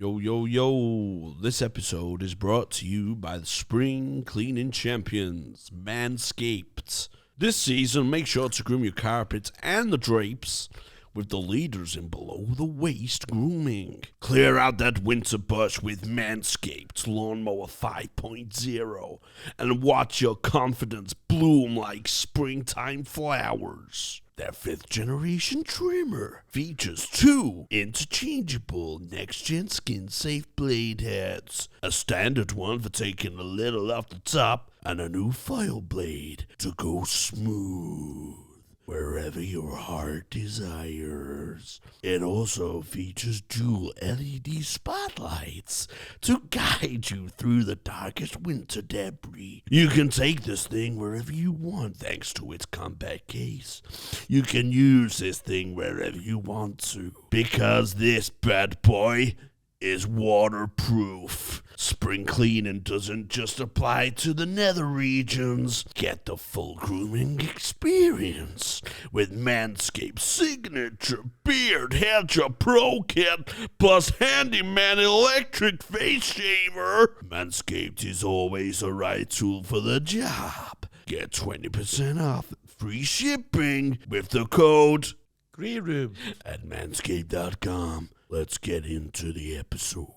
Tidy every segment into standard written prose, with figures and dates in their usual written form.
Yo, yo, yo. This episode is brought to you by the spring cleaning champions, Manscaped. This season, make sure to groom your carpets and the drapes with the leaders in below-the-waist grooming. Clear out that winter bush with Manscaped Lawnmower 5.0 and watch your confidence bloom like springtime flowers. Their 5th-generation trimmer features 2 interchangeable next-gen skin-safe blade heads, a standard one for taking a little off the top, and a new file blade to go smooth wherever your heart desires. It also features dual LED spotlights to guide you through the darkest winter debris. You can take this thing wherever you want thanks to its compact case. You can use this thing wherever you want to because this bad boy is waterproof. Spring cleaning doesn't just apply to the nether regions. Get the full grooming experience with Manscaped's signature beard hedger pro kit plus handyman electric face shaver. Manscaped is always the right tool for the job. Get 20% off free shipping with the code GREENROOM at manscaped.com. Let's get into the episode.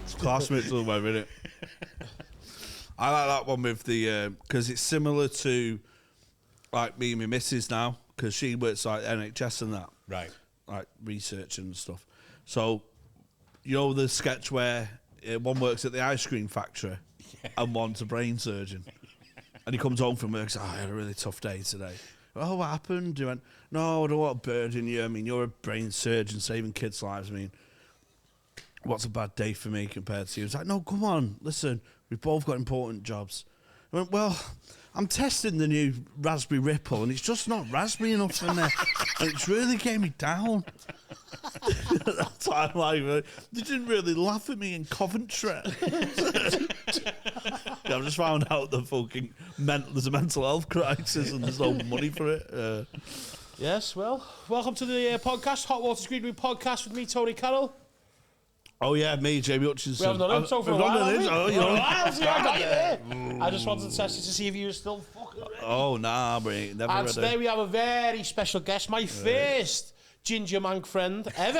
It's classmates all my minute. I like that one with the because it's similar to like me and my missus now because she works like NHS and that, right? Like research and stuff. So you know the sketch where one works at the ice cream factory and one's a brain surgeon. And he comes home from work and says, I had a really tough day today. Oh, what happened? He went, no, I don't want to burden you. I mean, you're a brain surgeon saving kids' lives. I mean, what's a bad day for me compared to you? He was like, no, come on, listen, we've both got important jobs. I went, well, I'm testing the new Raspberry Ripple and it's just not raspberry enough in there. And it's really getting me down. At that time, like, they didn't really laugh at me in Coventry. I've just found out that fucking there's a mental health crisis and there's no money for it. Yes, well, welcome to the podcast, Hot Water's Green Room podcast with me, Tony Carroll. Oh yeah, me, Jamie Hutchinson. We haven't done it for a while, have we? Oh, you know. I just wanted to test you to see if you were still fucking ready. Oh, nah, mate, never And ready. today we have a very special guest, my first ginger man friend ever.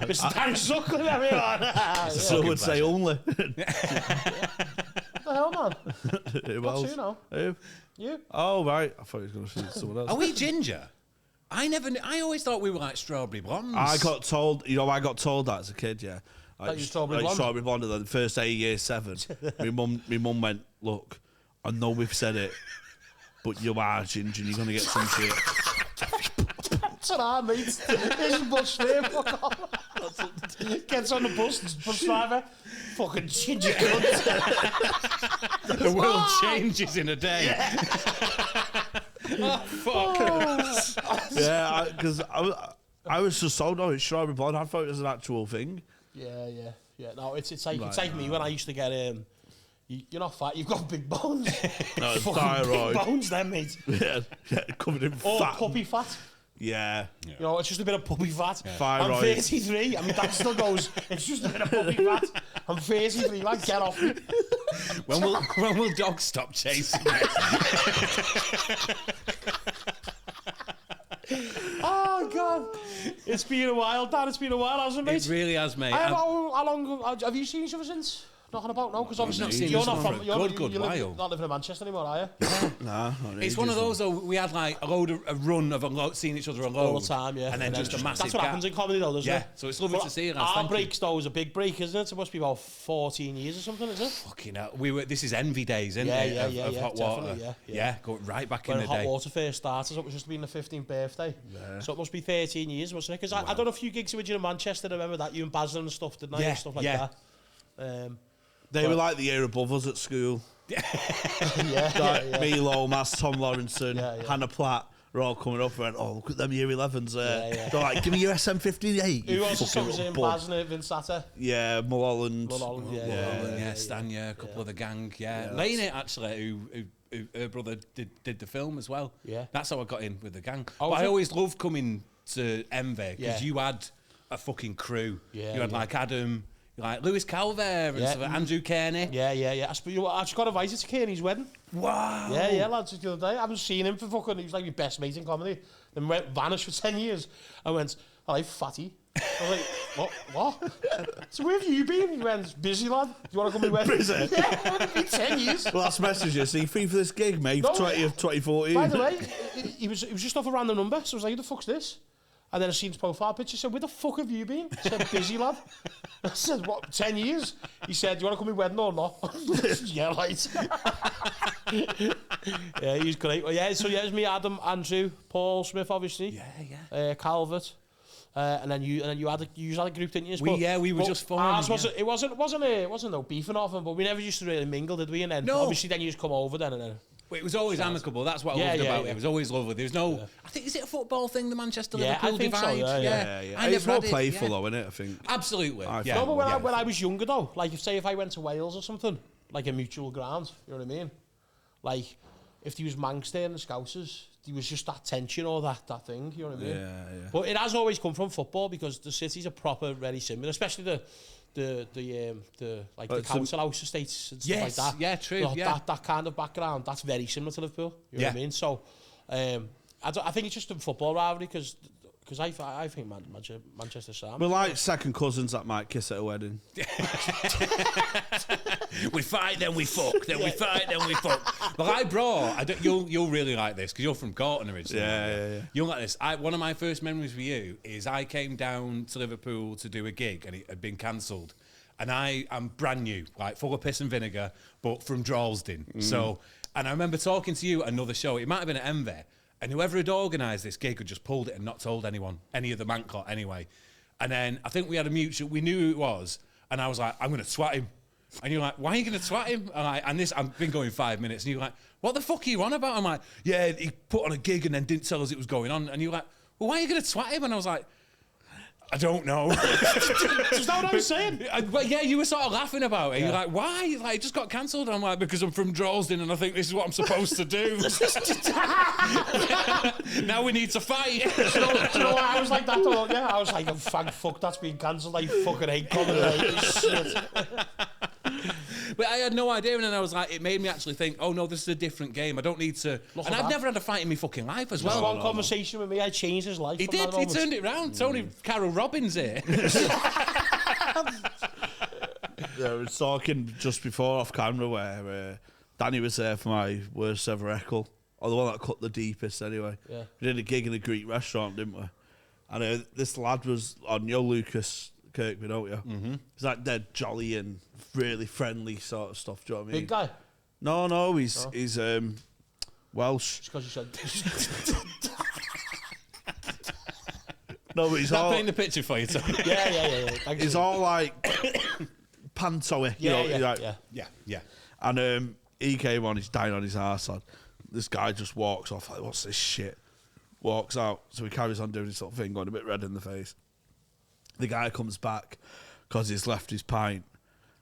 Mr. Dan Sutcliffe, everyone. So would say only. What the hell, man? Who What's else? you know? Who? You? Oh, right. I thought he was going to say someone else. Are we ginger? I always thought we were like strawberry blondes. I got told that as a kid, yeah. That you strawberry blonde? Strawberry blonde, and then the first day of year 7, my mum went, look, I know we've said it, but you are ginger and you're going to get some shit. That's what I mean. Here's a bus there, fuck off. Gets on the bus driver, fucking ginger cunt. The world changes in a day. Oh, fuck. Yeah, because I was just told, no, it's strawberry blonde. I thought it was an actual thing. Yeah. No, it's like me when I used to get you're not fat, you've got big bones. No, it's fucking thyroid. big bones, then, mate. Yeah, covered in Or fat. puppy fat. Yeah. You know, it's just a bit of puppy fat. Yeah. I'm Thyroid. 33. I mean, that still goes, it's just a bit of puppy fat. I'm 33, like, get off me. When will dogs stop chasing me? Oh, God. It's been a while, Dan. It's been a while, hasn't it, mate? It really has, mate. How long have you seen each other since? Nothing about now, because obviously you're not from... You live not living in Manchester anymore, are you? Nah, it's one of those, though, we had like a run of seeing each other a load. All the time, yeah. And then just a massive That's what happens in comedy, though, doesn't it? Yeah, so it's lovely to see you. Our breaks, though, is a big break, isn't it? It must be about 14 years or something, is it? Fucking hell. This is envy days, isn't it? Yeah, of Hot Water. Yeah, going right back when in the Hot day. Water first started, it was just been the 15th birthday. Yeah. So it must be 13 years, wasn't it? Because I done a few gigs with you in Manchester, I remember that, you and Basil and stuff, didn't I? Yeah, and stuff like that. They were like the year above us at school. Milo, Mass, Tom Lawrenson, Hannah Platt. We're all coming up and went, oh, look at them year 11s. They're like, give me your SM58. Who else was in Baz and Vince Satter? Yeah, Mulholland. Stan, a couple of the gang. Lane it, actually, who her brother did the film as well. Yeah. That's how I got in with the gang. Oh, but I was it? always loved coming to Envy because Yeah. you had a fucking crew. Yeah, you had yeah. like Adam, like Lewis Calver and Yeah. stuff, Andrew Kearney. Yeah. You know what, I just got invited to Kearney's wedding. Wow. Yeah, lads, the other day. I haven't seen him for fucking, he was like my best mate in comedy. Then vanished for 10 years. I went, hello, fatty. I was like, what? So where have you been? He went, busy, lad. Do you want to come to my wedding? Busy? Yeah, it's been 10 years. Last message is, are you free for this gig, mate? No. 2014. By the way, he was just off a random number, so I was like, who the fuck's this? And then I seen his profile picture, said, where the fuck have you been? I said, busy, lad. I said, what, 10 years? He said, do you want to come to my wedding or not? Yeah, right. Yeah, he's great. Well, yeah, so yeah, it's me, Adam, Andrew, Paul Smith, obviously. Yeah. Calvert. And then you had a group, didn't you? We were just formed. Ours wasn't no beefing off him, but we never used to really mingle, did we? And then obviously then you just come over then and then. Well, it was always amicable. That's what I loved about it. It was always lovely. There was no. Yeah. I think is it a football thing, the Manchester Yeah, Liverpool I think so, divide? yeah. I It's never more had it, playful, yeah. though, isn't it? I think. Absolutely. Yeah. No, but when I was younger though, like say if I went to Wales or something, like a mutual ground, you know what I mean? Like if there was Manx there and the Scousers, there was just that tension or that thing, you know what I mean? Yeah. But it has always come from football because the cities are proper very similar, especially the council house estates and stuff like that. Yeah, true. You know, Yeah. that kind of background, that's very similar to Liverpool. You know what I mean? So I think it's just a football rivalry because I think Manchester Sam. We're like second cousins that might kiss at a wedding. We fight, then we fuck. Then we fight, then we fuck. But you'll really like this because you're from Gorton originally. Yeah. You'll like this. One of my first memories with you is I came down to Liverpool to do a gig and it had been cancelled. And I'm brand new, like full of piss and vinegar, but from Droylsden. So, and I remember talking to you at another show. It might have been at Envy. And whoever had organised this gig had just pulled it and not told anyone, any of the Manclot anyway. And then I think we had a mutual, we knew who it was, and I was like, I'm going to twat him. And you're like, why are you going to twat him? I've been going 5 minutes, and you're like, what the fuck are you on about? I'm like, yeah, he put on a gig and then didn't tell us it was going on. And you're like, well, why are you going to twat him? And I was like, I don't know. Is that what I was saying? But yeah, you were sort of laughing about it. Yeah. You're like, why? Like, it just got cancelled. I'm like, because I'm from Droylsden and I think this is what I'm supposed to do. Now we need to fight. Do you know what? I was like that though, yeah. I was like, oh, thank fuck, that's been cancelled. I fucking hate comedy. Shit. But I had no idea, and then I was like, it made me actually think, oh no, this is a different game. I don't need to. And I've never had a fight in my fucking life as well. One conversation with me, I changed his life. He did. He turned it round. Tony Carol Robbins here. I was talking just before off camera where Danny was there for my worst ever heckle, or the one that cut the deepest anyway. Yeah. We did a gig in a Greek restaurant, didn't we? And this lad was on Lucas Kirkby, don't you? Mm-hmm. He's like dead jolly and really friendly sort of stuff. Do you know what I mean? Big guy? No, he's Welsh. Just because you said... No, but he's That all... paint the picture for you, Tony. Yeah. He's all like panto-y, Yeah. And he came on, he's dying on his arse, lad. This guy just walks off like, what's this shit? Walks out, so he carries on doing his sort of thing, going a bit red in the face. The guy comes back because he's left his pint,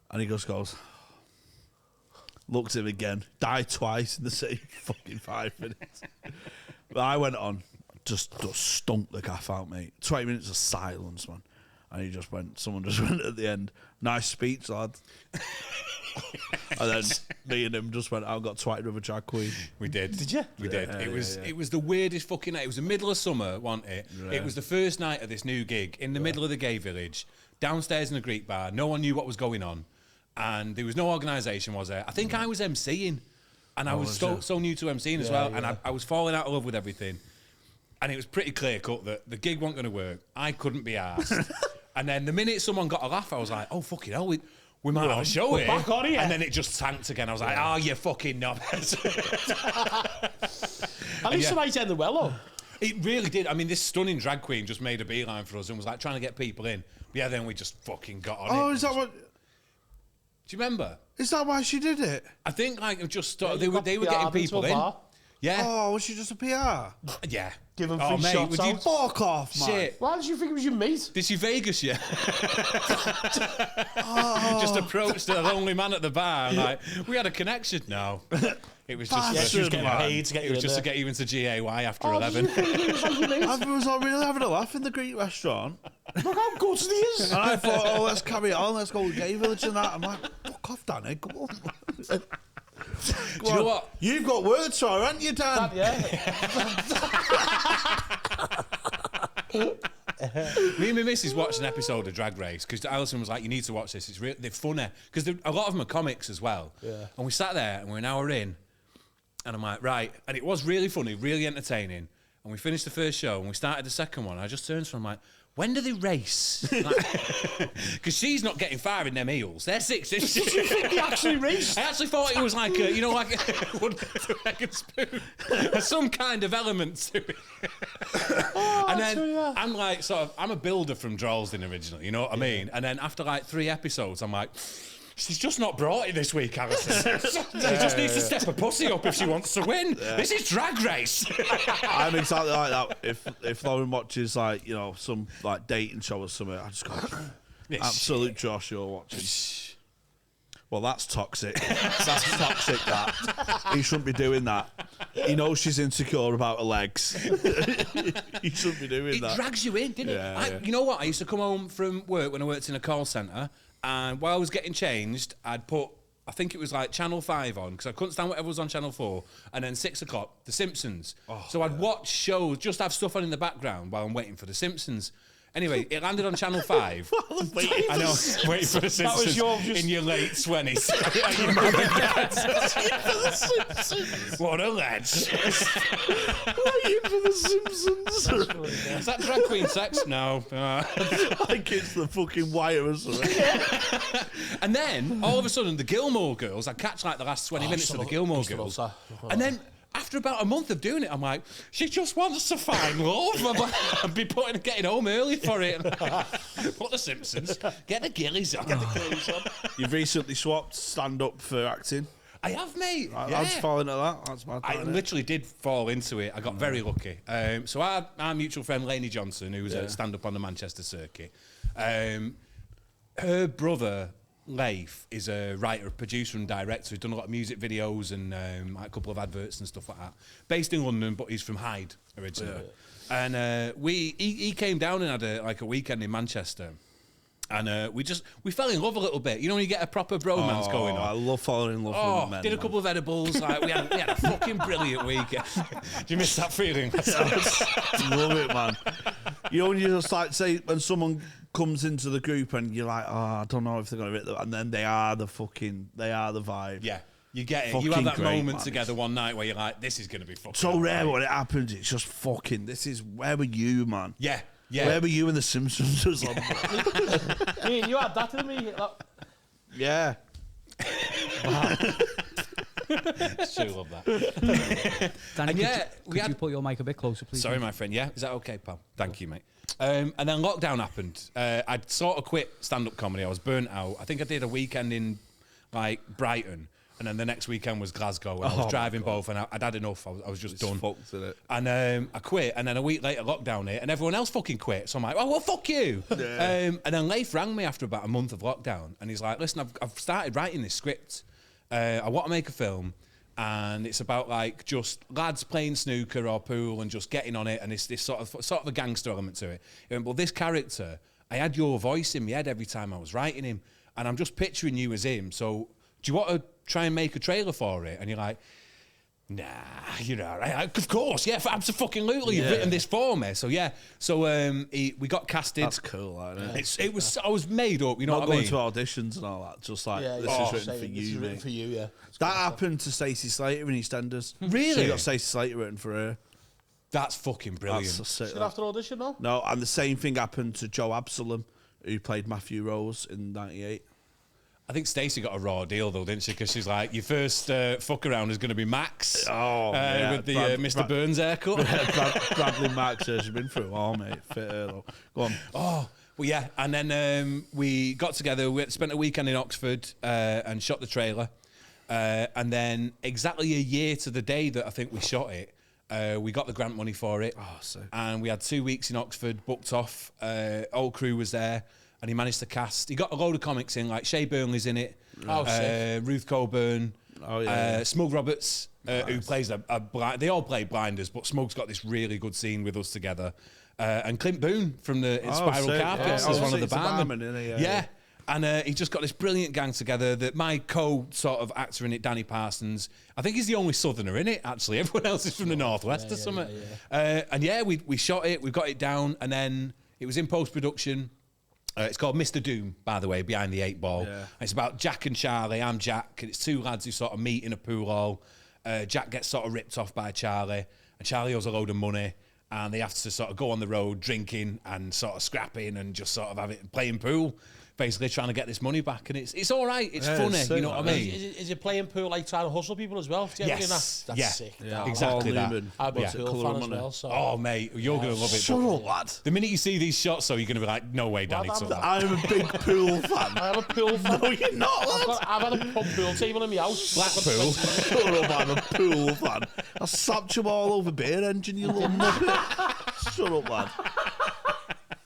and he just goes, looks at him again, died twice in the same fucking 5 minutes. But I went on, just stunk the gaff out, mate. 20 minutes of silence, man. And someone just went at the end, nice speech, lad. And then me and him just went out and got twatted with a drag queen. We did. Did you? We did. It was the weirdest fucking night. It was the middle of summer, wasn't it? Yeah. It was the first night of this new gig in the middle of the gay village, downstairs in a Greek bar. No one knew what was going on. And there was no organisation, was there? I think I was MCing. And I was so new to MCing as well. And I was falling out of love with everything. And it was pretty clear cut that the gig wasn't going to work. I couldn't be arsed. And then the minute someone got a laugh, I was like, oh, fucking hell, we might have a show here. Back on here. And then it just tanked again. I was like, oh, you fucking knobheads. At least the night ended well, though. It really did. I mean, this stunning drag queen just made a beeline for us and was like trying to get people in. But yeah, then we just fucking got on it. Oh, is that what... Do you remember? Is that why she did it? I think like it just started, Yeah, they were getting people in. Yeah. Oh, was she just a PR? Yeah. Give 'em oh, free mate, shots would you out. Fuck off, man. Shit. Why did you think it was your mate? Did she Vegas yet? Just approached a lonely man at the bar. Like, we had a connection now. It was Yeah, just, she was getting paid to get you in just there. to get you into GAY after 11. I was all really having a laugh in the Greek restaurant. Look how good he is. And I thought, oh, let's carry on, let's go to Gay Village and that. I'm like, fuck off, Danny, come on. Do you know what? You've got words for her, haven't you, Dan? Me and my missus watched an episode of Drag Race because Alison was like, "You need to watch this. They're funny because a lot of them are comics as well." Yeah. And we sat there and we're an hour in, and I'm like, "Right," and it was really funny, really entertaining. And we finished the first show and we started the second one. And I just turned to her and I'm like, "When do they race?" Because she's not getting far in them heels. They're 6 inches. Did you think they actually raced? I actually thought it was like a, you know, like a wood egg and spoon. There's some kind of element to it. And then I'm like, I'm a builder from Droylsden originally, you know what I mean? And then after like 3 episodes, I'm like, she's just not brought it this week, Alison. She just needs to step her pussy up if she wants to win. This is Drag Race. I'm exactly like that. If Lauren watches like, you know, some like dating show or something, I just go, absolute Josh, you're watching. Well, that's toxic. That's toxic, that. He shouldn't be doing that. He knows she's insecure about her legs. He shouldn't be doing that. It drags you in, didn't it? You know what? I used to come home from work when I worked in a call centre, and while I was getting changed, I'd put, I think it was like Channel 5 on, because I couldn't stand whatever was on Channel 4, and then 6 o'clock, The Simpsons. So I'd watch shows, just have stuff on in the background while I'm waiting for The Simpsons. Anyway, it landed on Channel 5. I know, waiting for The Simpsons in your late 20s. What a lad. Waiting for The Simpsons. Is that drag queen sex? No. Like it's the fucking Wire or something. And then, all of a sudden, the Gilmore Girls, I'd catch like the last 20 minutes of the Gilmore Girls. And then, after about a month of doing it, I'm like, she just wants to find love. I'm like, I'd be getting home early for it. Put The Simpsons. Get the gillies on. You've recently swapped stand-up for acting. I have, mate. I just fall into that. That's my I literally did fall into it. I got very lucky. So our mutual friend, Lainey Johnson, who was a stand-up on the Manchester circuit, her brother, Leif, is a writer, producer and director who's done a lot of music videos and like a couple of adverts and stuff like that. Based in London, but he's from Hyde originally. And he came down and had a weekend in Manchester. And we fell in love a little bit. You know when you get a proper bromance going on? I love falling in love with men. Did a couple of edibles. Like, we had a fucking brilliant weekend. Do you miss that feeling? Love it, man. You know when you just like say when someone comes into the group and you're like, oh, I don't know if they're gonna hit them, and then they are the vibe. Yeah. You get it. Fucking You have that great, moment man. together one night where you're like, this is going to be fucking So rare right. when it happens. It's just fucking. Where were you, man? Yeah. Where were you in The Simpsons or something? You had that, didn't we? Yeah. Still love that. Danny, And could you put your mic a bit closer, please? Sorry, my friend. Yeah, is that okay, pal? Thank you, mate. And then lockdown happened. I'd sort of quit stand-up comedy. I was burnt out. I think I did a weekend in like Brighton, and then the next weekend was Glasgow. And I was driving both, and I'd had enough. I was just done. Fucked in it. And I quit, and then a week later, lockdown hit, and everyone else fucking quit. So I'm like, oh, well, fuck you. Yeah. And then Leif rang me after about a month of lockdown, and he's like, listen, I've started writing this script. I want to make a film, and it's about like just lads playing snooker or pool and just getting on it, and it's this sort of a gangster element to it. He went, well, this character, I had your voice in my head every time I was writing him, and I'm just picturing you as him. So do you want to try and make a trailer for it? And you're like, nah, you know, of course, yeah, absolutely. You've written this for me, so yeah. So we got casted. That's cool, isn't it? It was. I was made up. You know Not what I going mean? to auditions and all that. Just like this is written for you, This is written mate. for you, yeah. That happened to Stacey Slater in EastEnders. Really? So you got Stacey Slater written for her. That's fucking brilliant. That's a sick. Did you have to audition, no? No, and the same thing happened to Joe Absalom, who played Matthew Rose in '98. I think Stacey got a raw deal though, didn't she? Because she's like, your first fuck around is going to be Max. With the Mr. Burns haircut. Bradley Max has been through it all, mate. Fit her though. Go on. Oh, well, yeah. And then we got together. We spent a weekend in Oxford and shot the trailer. And then exactly a year to the day that I think we shot it, we got the grant money for it. Oh, sick. And we had 2 weeks in Oxford, booked off. Whole crew was there. And he managed to cast. He got a load of comics in, like Shea Burnley's in it. Oh, sick. Ruth Coburn. Oh, yeah. Smug Roberts. who plays a blind. They all play blinders, but Smug's got this really good scene with us together. And Clint Boone from the Spiral sick. Carpets Yeah. is one of the He's a barmen. barman, isn't he? Yeah. And he just got this brilliant gang together. That my sort of actor in it, Danny Parsons, I think he's the only Southerner in it. Actually, everyone else is from the Northwest or something. And we shot it, we got it down, and then it was in post production. It's called Mr. Doom, by the way, Behind the Eight Ball. Yeah. It's about Jack and Charlie. I'm Jack, and it's two lads who sort of meet in a pool hall. Jack gets sort of ripped off by Charlie, and Charlie owes a load of money, and they have to sort of go on the road drinking and sort of scrapping and just sort of have it playing pool. Basically trying to get this money back, and it's all right. It's funny, you know what I mean? Is it playing pool like trying to hustle people as well? Do you ever do that? That's sick. Yeah, exactly that. I'm a pool fan as well. So. Oh, mate, you're going to love it. Shut up, lad. The minute you see these shots, though, you're going to be like, no way, Danny. I'm a big pool fan. I have a pool fan. No, you're not, lad. I've had a pool table in my house. Blackpool. Shut up, I'm a pool fan. I slapped you all over beer engine, you little muppet. Shut up, lad.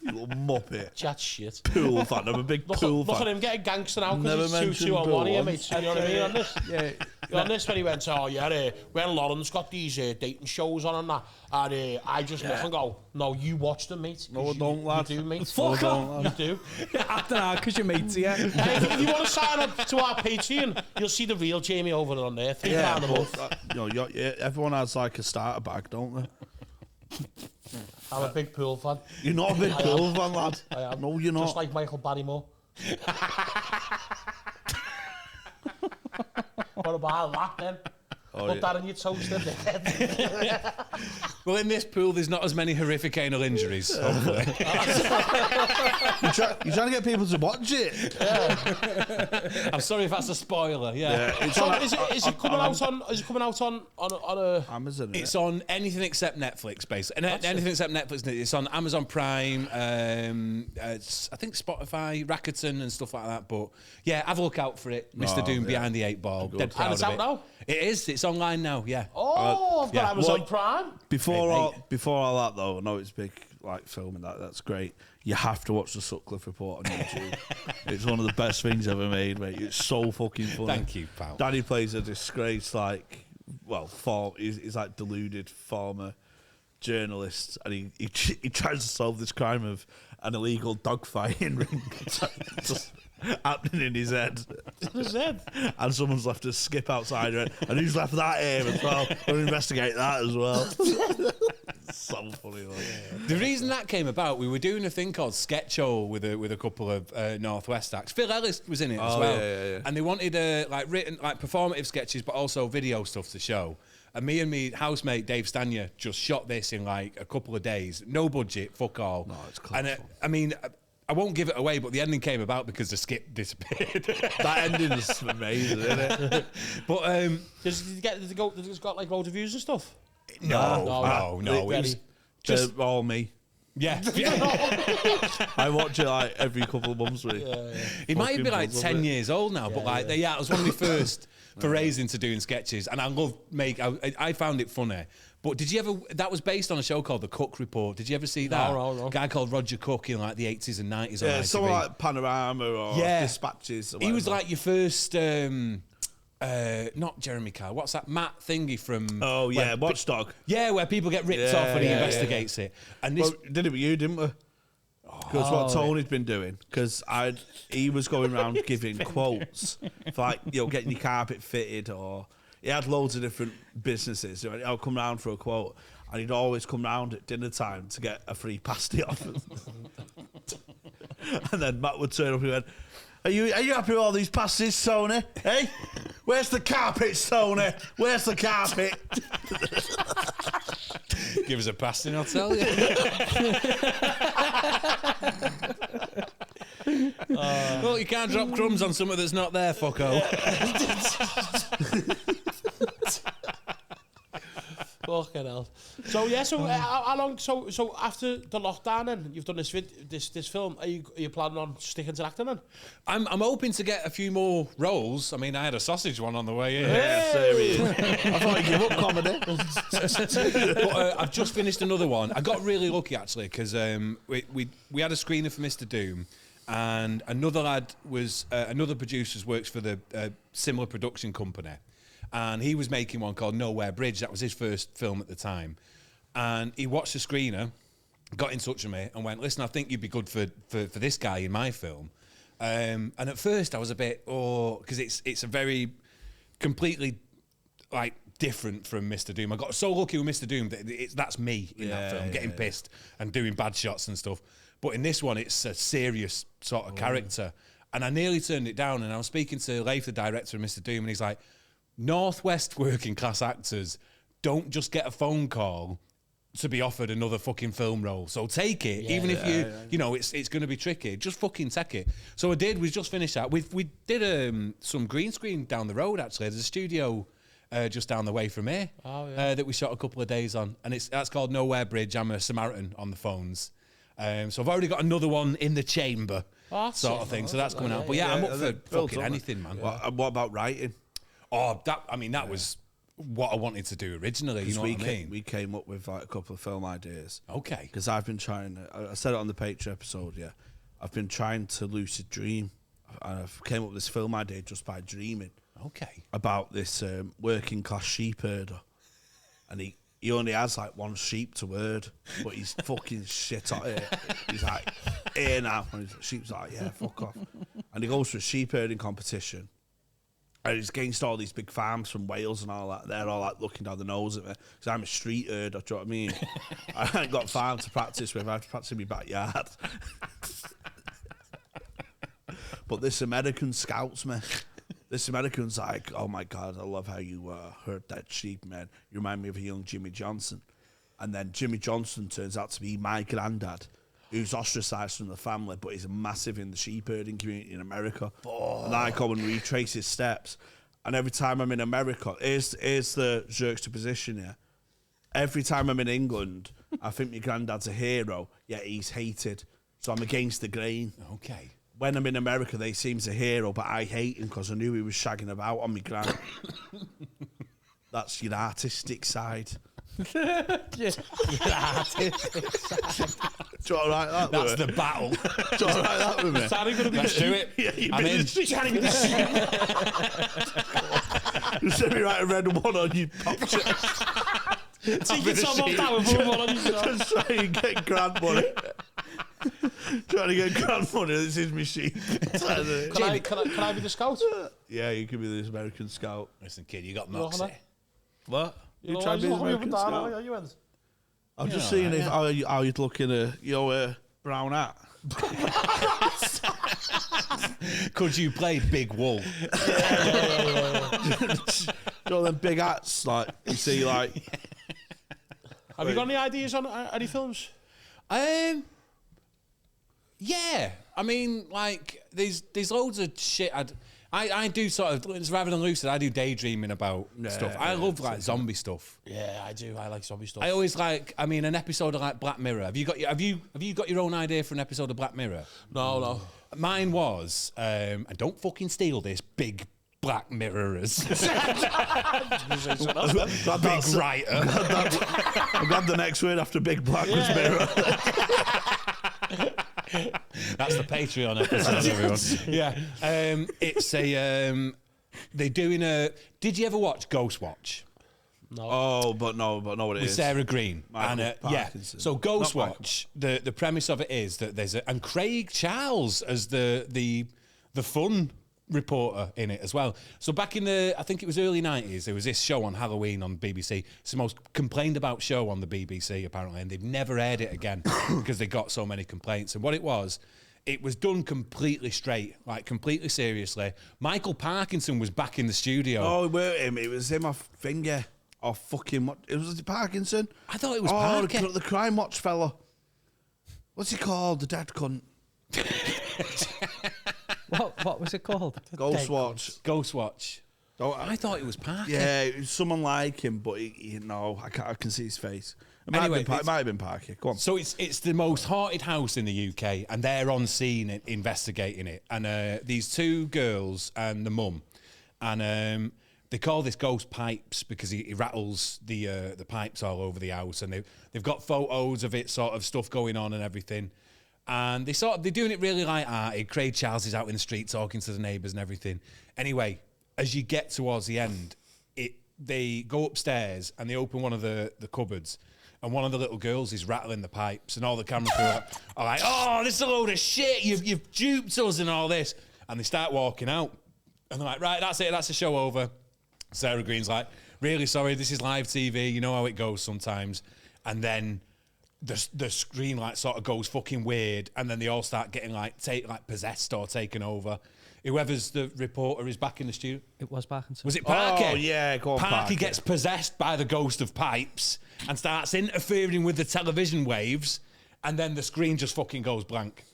You little muppet. Chat shit. Pool fan. I'm a big pool fan. Look at him getting gangster now Never because it's 2-2 mentioned on pool 1 here, once. mate. You know what I mean on this? Yeah. On this when he went, when Lauren's got these dating shows on and that, and I just look and go, no, you watch them, mate. No, I don't, lad. You do, mate. Fuck off. You do. After that, because you're mates here. If you want to sign up to our Patreon, you'll see the real Jamie over on there. £3 a month. Everyone has like a starter bag, don't they? I'm a big pool fan. You're not a big pool fan, lad. I am. No, you're not. Just like Michael Barrymore. What about that then? Put that in your toaster, dickhead. Well, in this pool, there's not as many horrific anal injuries, hopefully. You're trying to get people to watch it. I'm sorry if that's a spoiler. Yeah. So is it coming out on? Is it coming out on a? Amazon. It's on anything except Netflix, basically. Anything except Netflix. It's on Amazon Prime. I think Spotify, Rakuten, and stuff like that. But yeah, have a look out for it. Mr. Doom Behind the Eight Ball. Dead proud And it's of out it. now? It is. It's online now. Yeah. Oh, I've got Amazon Prime. Before all that though, I know it's big like filming that's great. You have to watch the Sutcliffe Report on YouTube. It's one of the best things ever made, mate. It's so fucking funny. Thank you, pal. Danny plays a disgraced he's like deluded former journalist, and he tries to solve this crime of an illegal dogfighting ring just happening in his head. His head. And someone's left a skip outside it, and who's left that here as well? We'll investigate that as well. So funny. The reason that came about, we were doing a thing called Sketch Show with a couple of Northwest acts. Phil Ellis was in it as well, and they wanted written performative sketches, but also video stuff to show. And me housemate Dave Stanya just shot this in like a couple of days, no budget, fuck all. No, it's close. And I mean, I won't give it away, but the ending came about because the skip disappeared. That ending is amazing, isn't it? But Did it got like loads of views and stuff? No. They're all me. Yeah. I watch it like every couple of months. He might be like 10 years old now, but it was one of my first forays into doing sketches, and I found it funny. But did you ever? That was based on a show called The Cook Report. Did you ever see that? No. A guy called Roger Cook in like the 80s and 90s. Yeah, on ITV. someone like Panorama or Dispatches. Or he was like your first. Not Jeremy Kyle. What's that? Matt Thingy from. Oh yeah, Watchdog. Yeah, where people get ripped off and he investigates it. And this did it with you, didn't we? Because what Tony's been doing, because he was going around giving quotes for like getting your carpet fitted, or he had loads of different businesses. I'll come round for a quote, and he'd always come round at dinner time to get a free pasty off. And then Matt would turn up and he went, Are you happy with all these passes, Tony? Hey? Where's the carpet, Tony? Where's the carpet? Give us a pasty, I'll tell you. Well, you can't drop crumbs on something that's not there, fucko. Fucking hell. So how long? So after the lockdown, then you've done this film. Are you planning on sticking to acting then? I'm hoping to get a few more roles. I mean, I had a sausage one on the way in. Yeah, serious. I thought I'd give up comedy. But I've just finished another one. I got really lucky actually because we had a screener for Mr. Doom, and another lad was another producer works for the similar production company. and he was making one called Nowhere Bridge. That was his first film at the time. And he watched the screener, got in touch with me and went, listen, I think you'd be good for this guy in my film. And at first I was a bit, because it's a very completely like different from Mr. Doom. I got so lucky with Mr. Doom that that's me in that film, getting pissed and doing bad shots and stuff. But in this one, it's a serious sort of character. And I nearly turned it down, and I was speaking to Leif, the director of Mr. Doom, and he's like, Northwest working class actors don't just get a phone call to be offered another fucking film role. So take it, even if you know, it's going to be tricky. Just fucking take it. So I did. We just finished that. We did some green screen down the road, actually. There's a studio just down the way from here that we shot a couple of days on. And that's called Nowhere Bridge. I'm a Samaritan on the phones. So I've already got another one in the chamber, sort of thing. So that's coming out. But I'm up for fucking anything, man. What about writing? Oh, that was what I wanted to do originally. You know what I mean? We came up with like a couple of film ideas. Okay. Because I've been trying. I said it on the Patreon episode. Yeah, I've been trying to lucid dream. I've came up with this film idea just by dreaming. Okay. About this working class sheep herder, and he only has like one sheep to herd, but he's fucking shit at it. He's like, here now, and his sheep's like, yeah, fuck off. And he goes to a sheep herding competition. And he's against all these big farms from Wales and all that. They're all like looking down the nose at me. Because I'm a street herder, do you know what I mean? I ain't got farm to practice with. I have to practice in my backyard. But this American scouts me. This American's like, oh my God, I love how you herd that sheep, man. You remind me of a young Jimmy Johnson. And then Jimmy Johnson turns out to be my granddad, who's ostracised from the family, but he's massive in the sheep herding community in America. Oh. And I go and retrace his steps. And every time I'm in America, here's the juxtaposition here. Every time I'm in England, I think my granddad's a hero, yet he's hated. So I'm against the grain. Okay. When I'm in America, they seem a hero, but I hate him because I knew he was shagging about on my gran. That's your artistic side. Just artistic side. Do you want to write that? That's the battle. Do you want to write that with me? Let's do it. Yeah, I'm in. You send me write a red one on your pop chest. Take your top off that with one on your shirt. Just try and get grand money. Trying to get grand money. This is my sheep. Can I be the scout? Yeah, you can be this American scout. Listen, kid, you got moxie. What? You try to be the American scout? You went. I'm just seeing if how you'd look in your brown hat. Could you play Big Wool? You know them big hats, like you see, like. Have you got any ideas on any films? Yeah, I mean, like there's loads of shit. I do sort of, rather than lucid, I do daydreaming about stuff. I love like zombie stuff. Yeah, I do. I like zombie stuff. I always like. I mean, an episode of like Black Mirror. Have you got your own idea for an episode of Black Mirror? No. Mine was, and don't fucking steal this, big Black Mirrorers. Big writer. I'm glad the next word after Big Black was Mirror. That's the Patreon episode, everyone. Yeah. It's a... they're doing a... Did you ever watch Ghost Watch? No. Oh, but no, what it with is. Sarah Green. Michael Yeah. Parkinson. So Ghost Not Watch, the premise of it is that there's and Craig Charles as the fun reporter in it as well. So back in the, I think it was early 90s, there was this show on Halloween on BBC. It's the most complained about show on the BBC apparently, and they've never aired it again because they got so many complaints. And what it was done completely straight, like completely seriously. Michael Parkinson was back in the studio. Oh, it weren't him. It was him off finger. Or fucking what? It was Parkinson. I thought it was Parker. The Crime Watch fella. What's he called? The dead cunt. What was it called? Ghost Watch. Ghost Watch. Oh, I thought it was Parker. Yeah, it was someone like him, but I can see his face. It might have been Parker. Go on. So it's the most haunted house in the UK, and they're on scene investigating it. And these two girls and the mum, and they call this Ghost Pipes because he rattles the pipes all over the house, and they've got photos of it, sort of stuff going on and everything. And they're doing it really light-hearted. Craig Charles is out in the street talking to the neighbours and everything. Anyway, as you get towards the end, they go upstairs and they open one of the cupboards, and one of the little girls is rattling the pipes, and all the camera crew are like, "Oh, this is a load of shit! You've duped us and all this." And they start walking out, and they're like, "Right, that's it. That's the show over." Sarah Green's like, "Really sorry, this is live TV. You know how it goes sometimes." And then the screen like sort of goes fucking weird, and then they all start getting like possessed or taken over. Whoever's the reporter is back in the studio. It was Parkinson. Was it Parky? Oh, yeah, go on, Parky. Gets possessed by the ghost of pipes and starts interfering with the television waves, and then the screen just fucking goes blank.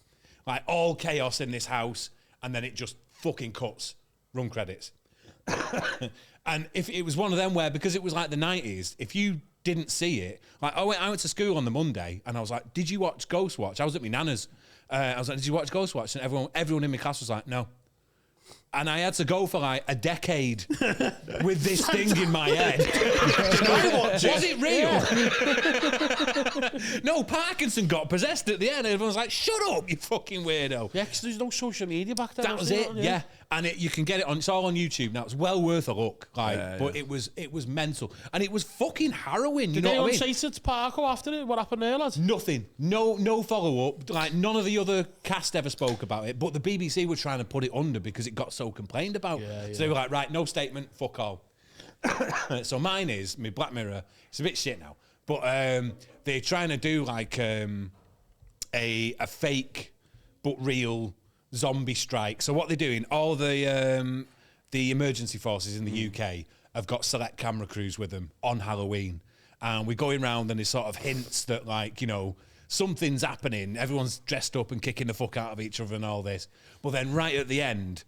Like, all chaos in this house, and then it just fucking cuts. Run credits. And if it was one of them where, because it was like the 90s, if you didn't see it, like I went to school on the Monday, and I was like, "Did you watch Ghost Watch?" I was at my nana's. I was like, "Did you watch Ghost Watch?" And everyone in my class was like, "No." And I had to go for like a decade with this thing in my head. Was it real? No, Parkinson got possessed at the end. Everyone's like, "Shut up, you fucking weirdo." Yeah, because there's no social media back then. That was it, yeah. And you can get it on. It's all on YouTube now. It's well worth a look. But it was mental, and it was fucking harrowing. You Did know anyone what I mean? say to Parko after it? What happened there, lads? Nothing. No follow up. Like, none of the other cast ever spoke about it. But the BBC were trying to put it under because it got so complained about. So they were like, "Right, no statement. Fuck all." So mine is my Black Mirror. It's a bit shit now, but they're trying to do like a fake but real zombie strike. So what they're doing, all the emergency forces in the UK have got select camera crews with them on Halloween, and we're going round and there's sort of hints that, like, you know, something's happening. Everyone's dressed up and kicking the fuck out of each other and all this. But then right at the end,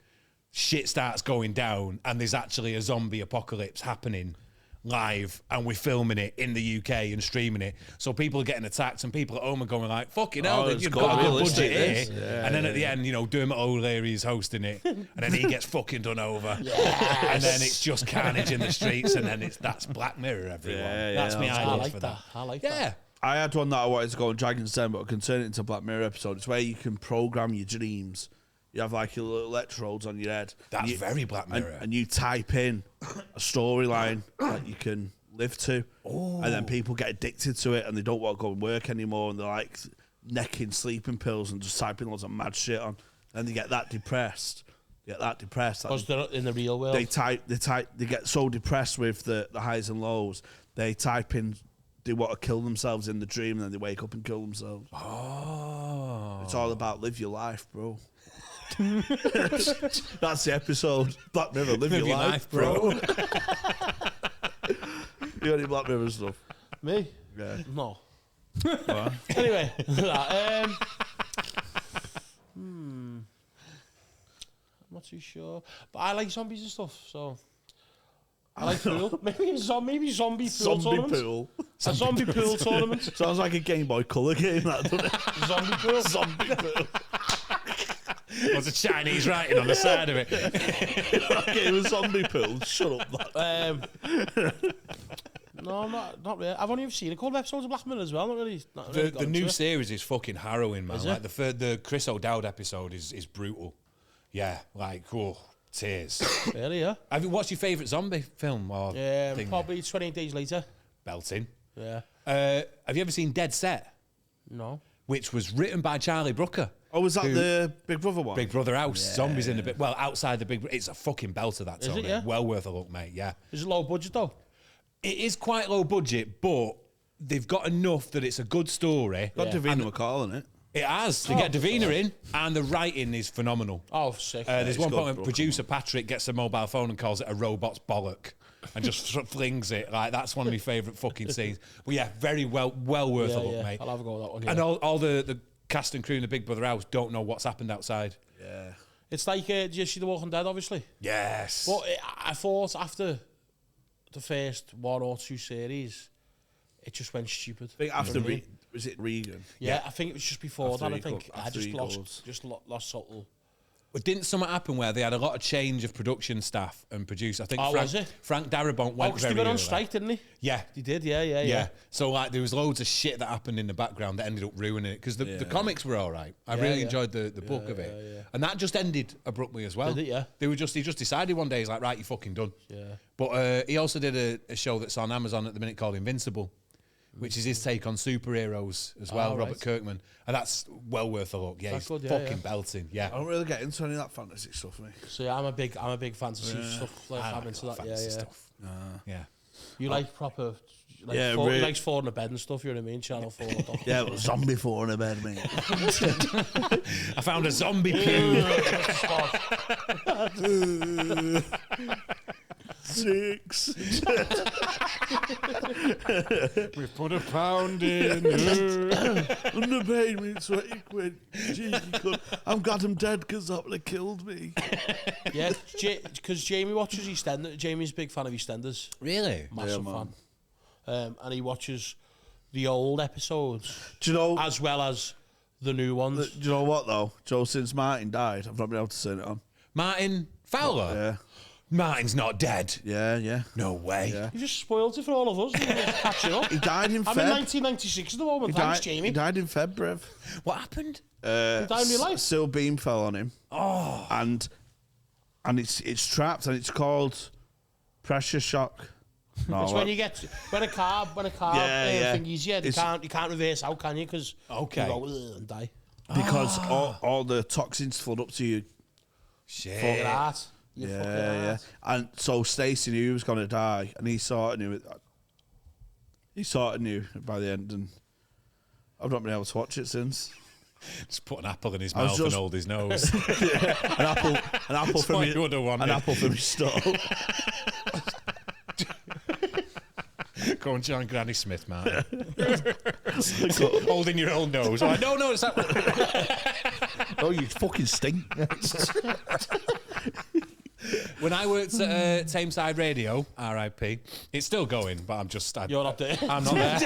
shit starts going down, and there's actually a zombie apocalypse happening live, and we're filming it in the UK and streaming it. So people are getting attacked, and people at home are going like, "Fucking hell, you've got a good budget here." And then at the end, you know, Dermot O'Leary is hosting it, and then he gets fucking done over. And then it's just carnage in the streets, and then that's Black Mirror, everyone. That's me idea for that. I like Yeah. that. I had one that I wanted to go on Dragon's Den, but I can turn it into a Black Mirror episode. It's where you can program your dreams. You have like your little electrodes on your head. That's very Black Mirror. And you type in a storyline that you can live to. And then people get addicted to it, and they don't want to go and work anymore, and they're like necking sleeping pills and just typing loads of mad shit on. And they get that depressed. Because they're in the real world. They get so depressed with the highs and lows. They type in, they want to kill themselves in the dream, and then they wake up and kill themselves. It's all about live your life, bro. That's the episode. Black Mirror, live your life, bro. You got any Black Mirror stuff? Me? Yeah. No. What? Anyway. I'm not too sure. But I like zombies and stuff, so... I like pool. Maybe zombie pool tournament. Pool. A zombie pool tournament. Sounds like a Game Boy Color game, that, doesn't it? Zombie pool. Zombie pool. There's a Chinese writing on the side of it. Game of zombie pool. Shut up, that. No, not really. I've only ever seen a couple of episodes of Black Mirror as well. Not really The new series is fucking harrowing, man. Is Like it? the Chris O'Dowd episode is brutal. Yeah, like, tears. Really, yeah? What's your favourite zombie film or thing? Probably 28 Days Later. Belting. Yeah. Have you ever seen Dead Set? No. Which was written by Charlie Brooker. Oh, was that the Big Brother one? Big Brother house. Zombies in the bit. Well, outside the Big Brother. It's a fucking belter, that, Tony. Is it, yeah? Well worth a look, mate, yeah. Is it low budget, though? It is quite low budget, but they've got enough that it's a good story. Got Davina McCall in it. It has. They get Davina in, and the writing is phenomenal. Oh, sick. There's one good, point when bro. producer Patrick gets a mobile phone and calls it a robot's bollock, and just flings it. Like, that's one of my favourite fucking scenes. But yeah, very well worth a look, mate. I'll have a go at that one. And all the cast and crew in the Big Brother house don't know what's happened outside. Yeah. It's like, did you see The Walking Dead, obviously? Yes. But I thought after the first one or two series, it just went stupid. I think after, You know what I mean? was it Regan? Yeah, I think it was just before After that. I he think got- I after just he lost, goes. lost Didn't something happen where they had a lot of change of production staff and producer? I think Frank Darabont went very he went on early. strike, didn't he? Yeah. He did, yeah. So like there was loads of shit that happened in the background that ended up ruining it because the comics were all right. I really enjoyed the book of it. Yeah. And that just ended abruptly as well. Did it, yeah? He just decided one day, he's like, right, you're fucking done. Yeah. But he also did a show that's on Amazon at the minute called Invincible, which is his take on superheroes as well, Robert Kirkman. And that's well worth a look. Yeah, he's fucking belting. Yeah. I don't really get into any of that fantasy stuff, mate. So yeah, I'm a big fantasy stuff. Like, I'm into that. Yeah. Stuff. Yeah. You like proper. Like Yeah, he really. likes falling in bed and stuff. You know what I mean? Channel 4. Yeah, but zombie four in a bed, mate. I found a zombie poo. 6. We put a pound in. Underpaid me 20 quid. Gee, you could. I'm glad I'm dead because that would have killed me. Yeah, because Jamie watches EastEnders. Jamie's a big fan of EastEnders. Really? Massive fan. And he watches the old episodes Do you know? as well as the new ones. Do you know what though? Joe, since Martin died, I've not been able to turn it on. Martin Fowler? Yeah. Martin's not dead. Yeah. No way. Yeah. You just spoiled it for all of us. Catching up. He died in I'm Feb. in 1996 at the moment. Thanks, Jamie. He died in Feb, bruv. What happened? He died in real life. Steel beam fell on him. Oh. And it's trapped and it's called pressure shock. No, It's when you get when a car Yeah. thingies, you can't reverse out, can you? Because you go "Ugh," and die. because all the toxins flood up to you. Shit. Fucking heart. Yeah. And so Stacey knew he was going to die, and he sort of knew it. He sort of knew by the end, and I've not been able to watch it since. Just put an apple in his I was mouth just- and hold his nose. An apple from what his, you would've wanted. an apple from his stall. Go and join Granny Smith, Martin. Holding your own nose. Like, no, it's that. Oh, you fucking stink. When I worked at Tameside Radio, RIP, it's still going, but You're not there. I'm not there.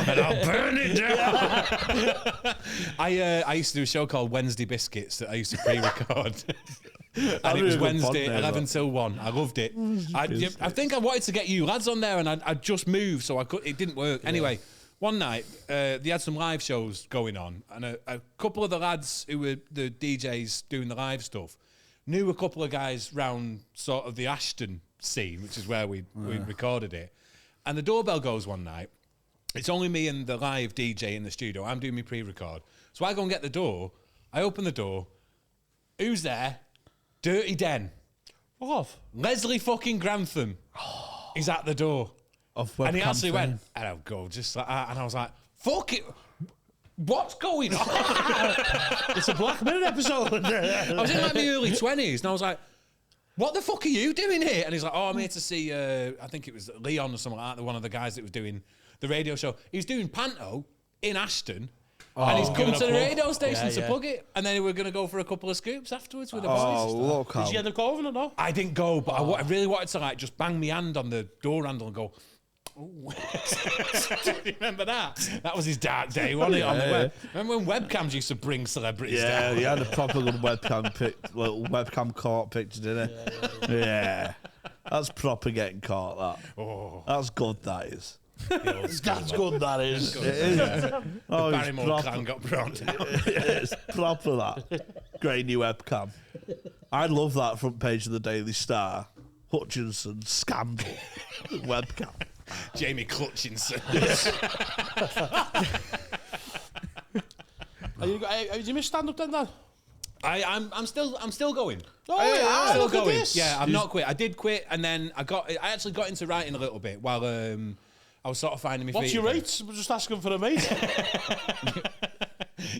And I'll burn it down. I used to do a show called Wednesday Biscuits that I used to pre-record. And it was Wednesday, 11 till 1. I loved it. I think I wanted to get you lads on there, and I just moved, so it didn't work. Anyway, one night, they had some live shows going on, and a couple of the lads who were the DJs doing the live stuff knew a couple of guys round sort of the Ashton scene, which is where we recorded it. And the doorbell goes one night. It's only me and the live DJ in the studio. I'm doing my pre-record. So I go and get the door. I open the door. Who's there? Dirty Den. What? Leslie fucking Grantham is at the door. And he actually fame. went, hello, go, just like that. And I was like, fuck it. What's going on? It's a Black Mirror episode. I was in like my early 20s and I was like, what the fuck are you doing here? And he's like, oh, I'm here to see, I think it was Leon or something like that, one of the guys that was doing the radio show. He was doing Panto in Ashton. And he's come to the radio station to plug it. And then we're going to go for a couple of scoops afterwards with the boys. Oh, look how. Did you end up going or not? I didn't go, but I really wanted to like just bang my hand on the door handle and go, ooh. Do you remember that? That was his dark day, wasn't it? On the web. Remember when webcams used to bring celebrities Yeah, down? he had a proper good little webcam caught picture, didn't he? Yeah. That's proper getting caught, that. Oh, That's good, that is. That's good, that is. It is. Oh, it's Barrymore proper. clan got brought down. It's proper, that. Great new webcam. I love that front page of the Daily Star. Hutchinson scandal. Webcam. Jamie Clutchinson. Have you missed stand-up then, Dan? I'm still going. Oh, yeah. Still Look at going. this. Yeah, I've not quit. I did quit, and then I actually got into writing a little bit while I was sort of finding my feet. What's your again. rate? We're just asking for a mate.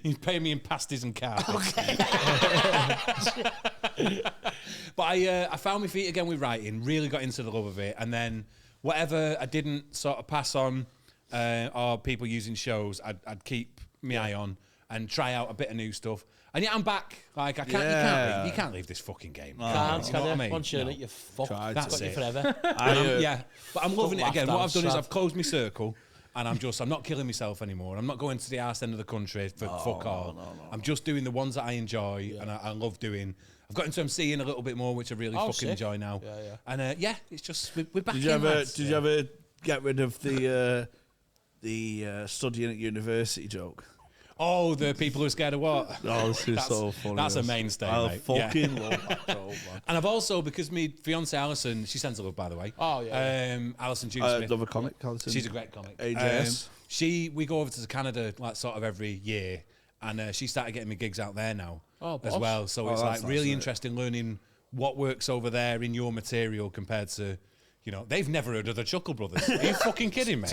He's paying me in pasties and carpets. But I found my feet again with writing, really got into the love of it, and then whatever I didn't sort of pass on, or people using shows, I'd keep my eye on and try out a bit of new stuff. And yeah, I'm back. Like I can't, you can't leave this fucking game. Can't, You know what I mean? Once you're in it, you're fucked. Tried That's to. got you forever. Yeah, but I'm loving it again. What I've done is I've closed my circle. and I'm not killing myself anymore. I'm not going to the arse end of the country for fuck all. I'm just doing the ones that I enjoy and I love doing. I've got into MCing a little bit more, which I really fucking enjoy now. Yeah. And it's just we're back. Did you ever get rid of the studying at university joke? Oh, the people who are scared of what? Oh, this is so funny. That's a mainstay, I mate. fucking love that joke, man. And I've also, because my fiancée Alison, she sends a love, by the way. Oh, yeah. Alison June-Smith. Love a comic, Alison. She's a great comic. AJS. We go over to Canada like sort of every year, and she started getting me gigs out there now as boss. well. So it's that's like really nice, interesting learning what works over there in your material compared to, they've never heard of the Chuckle Brothers. Are you fucking kidding me?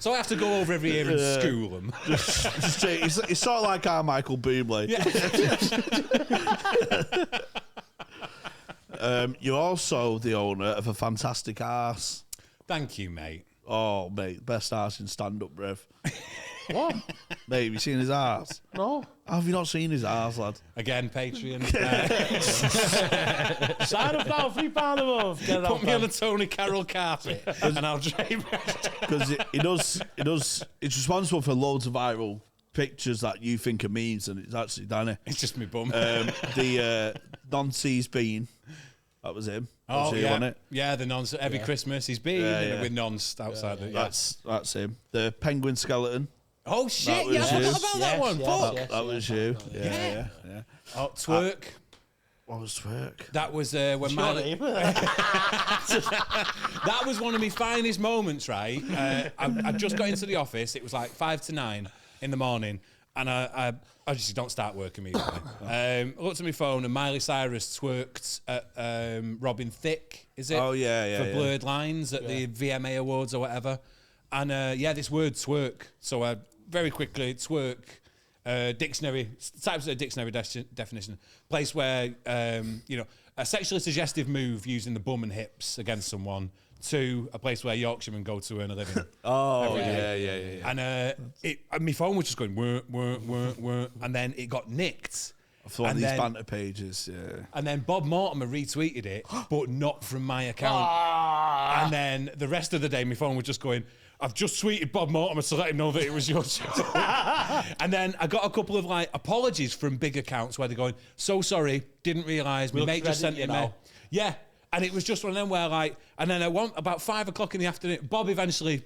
So I have to go over every year and school them. It's sort of like our Michael Bublé. Yeah. You're also the owner of a fantastic arse. Thank you, mate. Oh, mate, best arse in stand-up, Brev. What? Mate, have you seen his arse? No. How have you not seen his arse, lad? Again, Patreon. Sign up now, £3 a month. Get it Put out me on there. the Tony Carroll carpet and I'll drape. Because it's responsible for loads of viral pictures that you think are memes, and it's actually Danny. It's just me bum. The Nancy's bean, that was him. That was you, wasn't it? Yeah, the nonce. Every Christmas he's been with nonce outside. That's him. The penguin skeleton. Oh shit! was Yeah, I you. forgot about that one. Fuck. That was you. Yeah. Oh, twerk. What was twerk? That was when Miley. That was one of my finest moments, right? I just got into the office. It was like 5 to 9 in the morning, and I just don't start work immediately. I looked at my phone, and Miley Cyrus twerked at Robin Thicke, is it? Oh, yeah. For Blurred Lines at the VMA Awards or whatever. And this word twerk. So I very quickly twerk. Dictionary, types of a dictionary definition, place where, a sexually suggestive move using the bum and hips against someone, to a place where Yorkshiremen go to earn a living. Oh, yeah. And my phone was just going, whir, and then it got nicked. I've thought these banter pages, yeah. And then Bob Mortimer retweeted it, but not from my account. And then the rest of the day, my phone was just going, I've just tweeted Bob Mortimer to let him know that it was your show. And then I got a couple of apologies from big accounts where they're going, so sorry, didn't realise, my mate just sent it now. Yeah, and it was just one of them where and then about 5 o'clock in the afternoon, Bob eventually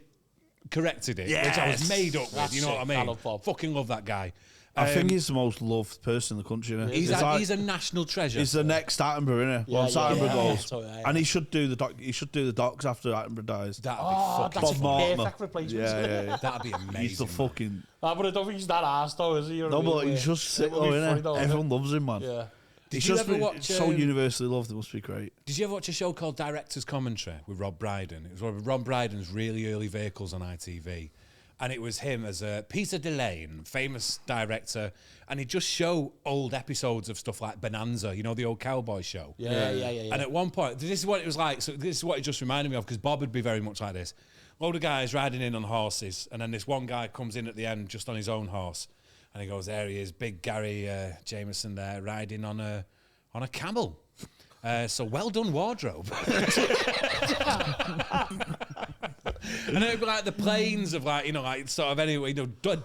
corrected it, which I was made up with, you know what I mean? I love Bob. Fucking love that guy. I think he's the most loved person in the country. Isn't he? He's a national treasure. He's the next Attenborough, isn't he? Once Attenborough goes, Yeah. and he should do the he should do the docs after Attenborough dies. That'd be fucking That's a Bob Mortimer. perfect replacement. Yeah. That'd be amazing. He's the fucking. But I don't think he's that arsed though, is he? No, but he's just sick, though, isn't he? Everyone loves him, man. Yeah. Did He's you just ever watch? so universally loved. It must be great. Did you ever watch a show called Director's Commentary with Rob Brydon? It was one of Rob Brydon's really early vehicles on ITV. And it was him as Peter Delane, famous director, and he'd just show old episodes of stuff like Bonanza, the old cowboy show. Yeah. And at one point, this is what it was like. So this is what it just reminded me of, because Bob would be very much like this. Load of guys riding in on horses, and then this one guy comes in at the end just on his own horse, and he goes, there he is, big Gary Jameson there, riding on a camel. So well done, wardrobe. And it'd be like the plains of sort of anyway,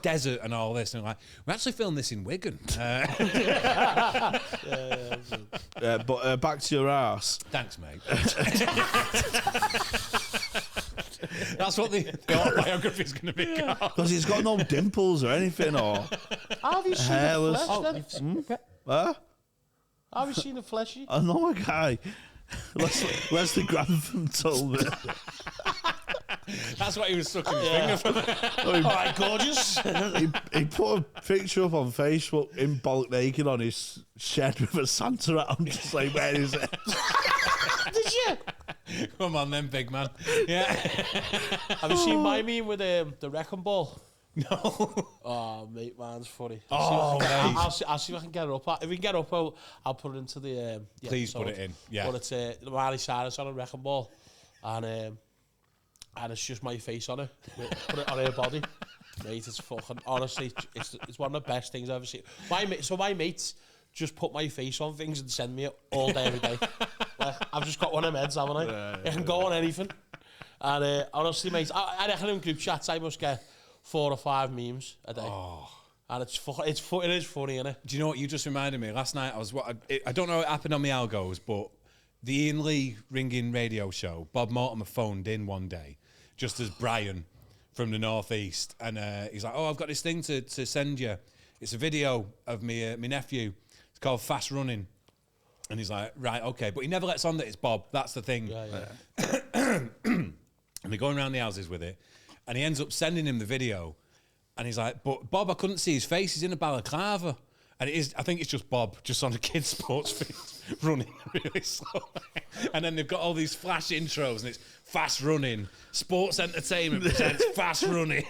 desert and all this, and we actually filmed this in Wigan. But back to your ass. Thanks, mate. That's what the autobiography is going to be called. Because he's got no dimples or anything, or Have you seen hairless. the flesh then? Huh? Have you seen the fleshy? I know a guy. Leslie Grantham told me. That's what he was sucking his finger for. All right, gorgeous. He put a picture up on Facebook in bollock naked on his shed with a Santa hat on, just like, where is it? Did you? Come on then, big man. Yeah. Have you seen my meme with the wrecking ball? No. Oh, mate, man's funny. Oh, mate. I'll see if I can get it up. If we can get it up, I'll put it into the Please episode. put it in. Yeah. But it's Miley Cyrus on a wrecking ball, and it's just my face on it. Put it on her body. Mate, it's fucking, honestly, it's one of the best things I've ever seen. My mates just put my face on things and send me it all day, every day. I've just got one of them heads, haven't I? It can go on anything. And honestly, mate, I reckon in group chats I must get 4 or 5 memes a day. Oh. And it is funny, innit? Do you know what you just reminded me? Last night I don't know what happened on my algos, but the Ian Lee ringing radio show, Bob Mortimer phoned in one day, just as Brian from the Northeast, and he's like, "Oh, I've got this thing to send you. It's a video of me nephew. It's called Fast Running." And he's like, "Right, okay," but he never lets on that it's Bob. That's the thing. Yeah. And they're going around the houses with it, and he ends up sending him the video. And he's like, "But Bob, I couldn't see his face. He's in a balaclava." And I think it's just Bob, just on a kid's sports field, running really slow. And then they've got all these flash intros, and it's Fast Running, Sports Entertainment presents Fast Running.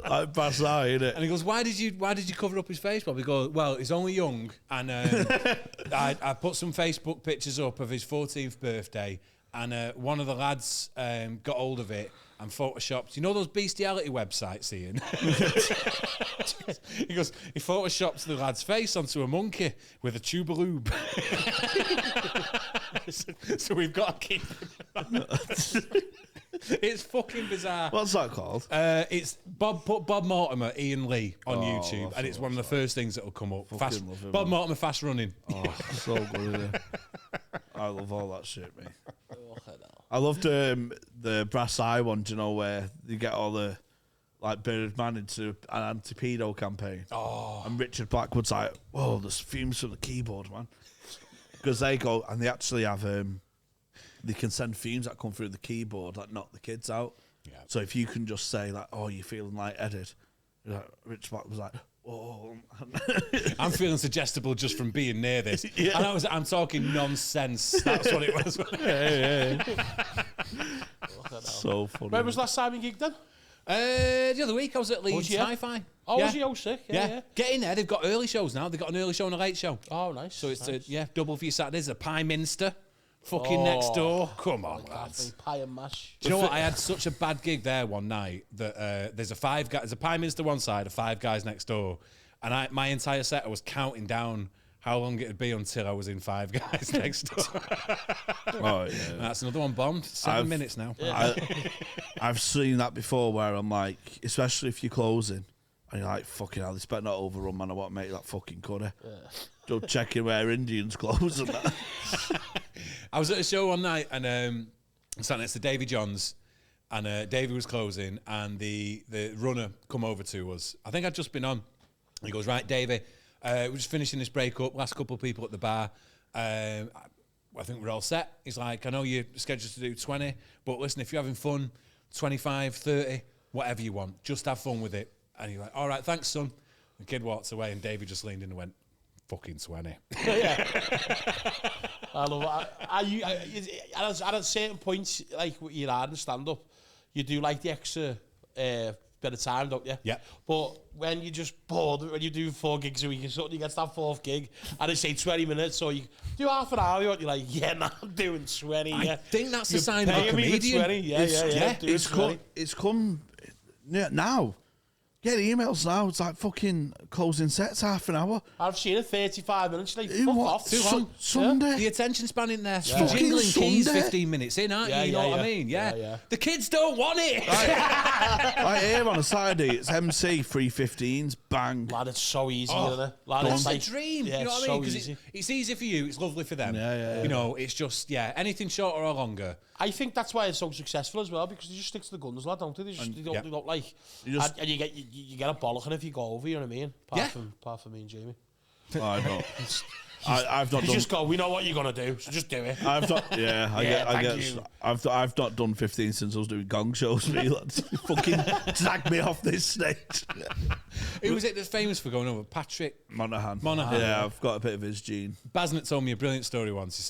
Like Bass Eye, innit? And he goes, why did you cover up his face, Bob? He goes, well, he's only young, and I put some Facebook pictures up of his 14th birthday, and one of the lads got hold of it and photoshopped, you know those bestiality websites, Ian? He goes, he photoshopped the lad's face onto a monkey with a tube of lube. So we've got to keep it. It's fucking bizarre. What's that called? It's put Bob Mortimer, Ian Lee on Oh, YouTube, that's and it's one of the first things that will come up. Fucking love him, Bob man. Mortimer Fast Running. Oh, so good, isn't it? I love all that shit, mate. I loved the Brass Eye one, do you know, where you get all the like Birdman into an anti-pedo campaign. Oh. And Richard Blackwood's like, whoa, there's fumes from the keyboard, man. Because they go, and they actually have, they can send fumes that come through the keyboard that knock the kids out. Yeah. So if you can just say, like, oh, you're feeling lightheaded, like, Richard Blackwood's like, whoa. I'm feeling suggestible just from being near this. Yeah. And I'm talking nonsense. That's what it was. Yeah. So funny. When was last time you gigged then? The other week I was at Leeds you? Hi-Fi. Oh, was you? Oh, sick. Yeah. Get in there. They've got early shows now. They've got an early show and a late show. Oh, nice. So it's nice. double for your Saturdays. The Pie Minster. Fucking next door. Come on, lads. Pie and mash. Do you know what? I had such a bad gig there one night that there's a Pie Minster one side, a Five Guys next door, and my entire set I was counting down how long it'd be until I was in Five Guys next door. Oh, yeah. That's another one bombed. 7 minutes now. I've seen that before where I'm like, especially if you're closing, and you're like, fucking hell, this better not overrun, man. I want to make that fucking curry. Yeah. Just checking where Indians close and that. I was at a show one night and I sat next to Davy Johns, and Davy was closing, and the runner come over to us. I think I'd just been on. He goes, right, Davy, we're just finishing this break up. Last couple of people at the bar. I think we're all set. He's like, I know you're scheduled to do 20, but listen, if you're having fun, 25, 30, whatever you want, just have fun with it. And you're like, all right, thanks, son. The kid walks away, and Davy just leaned in and went, fucking 20. Yeah. I love it. At certain points, like you're hard and stand-up, you do like the extra bit of time, don't you? Yeah. But when you're just bored, when you do 4 gigs a week, and suddenly you get to that 4th gig, and they say 20 minutes, or you do half an hour, you're like, yeah, nah, I'm doing 20. I think that's the You're sign of a paying me for comedian. 20. Yeah. It's come now. Get emails now. It's like fucking closing sets, half an hour. I've seen it 35 minutes. Like, Who fuck what? off. Too long. Sunday. The attention span in there. Yeah. Jingling Fucking keys Sunday. 15 minutes in, aren't you? You know what I mean? Yeah. The kids don't want it. Like here on a Saturday, it's MC 3:15s, bang. Lad, it's so easy, isn't it? Lad, That's it's a like, dream. Yeah, You know what it's I mean? so Because easy. it's easy for you. It's lovely for them. Yeah. You know, it's just, anything shorter or longer. I think that's why it's so successful as well, because they just stick to the guns, lad, don't they? They don't like, and you get a bollocking if you go over. You know what I mean? Apart from me and Jamie. I know. I've not You done. just go. We know what you're gonna do, so just do it. I've not. Yeah, I Thank get. you. I've not done 15 since I was doing gong shows. Me, lads. Fucking drag me off this stage. Who was it that's famous for going over? Patrick Monaghan. Yeah. I've got a bit of his gene. Basnett told me a brilliant story once. He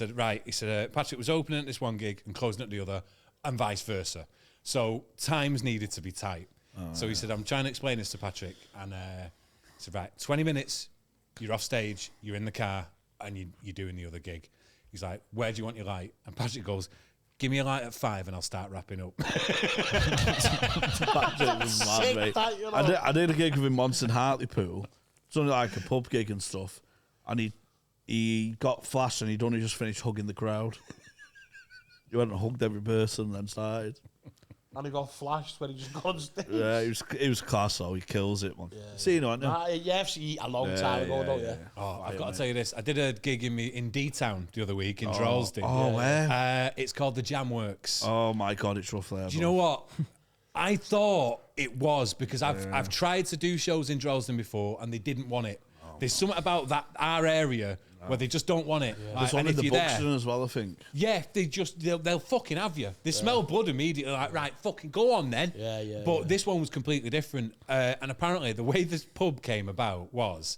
said, Patrick was opening at this one gig and closing at the other, and vice versa. So times needed to be tight. So he said, I'm trying to explain this to Patrick, and he said, right, 20 minutes, you're off stage, you're in the car, and you're doing the other gig. He's like, where do you want your light? And Patrick goes, give me a light at 5 and I'll start wrapping up. Patrick was mad, mate. I did a gig with him once in Hartlepool. It's only like a pub gig and stuff. And he got flashed and he'd only just finished hugging the crowd. He went and hugged every person and then started. And he got flashed when he just got on stage. Yeah, he was class though. He kills it, man. Seen it, haven't you? Yeah, I've seen a long time ago, don't you? Oh, I've got to tell you this. I did a gig in D-Town the other week in Droylsden. Oh, where? It's called the Jam Works. Oh my God, it's rough there. Do you know what? I thought it was because I've tried to do shows in Droylsden before and they didn't want it. There's something about our area where they just don't want it. There's Like, one and in if the you're there, Buxton as well, I think. yeah, they'll fucking have you. They smell blood immediately. Like, right, fucking go on then. But this one was completely different. And apparently, the way this pub came about was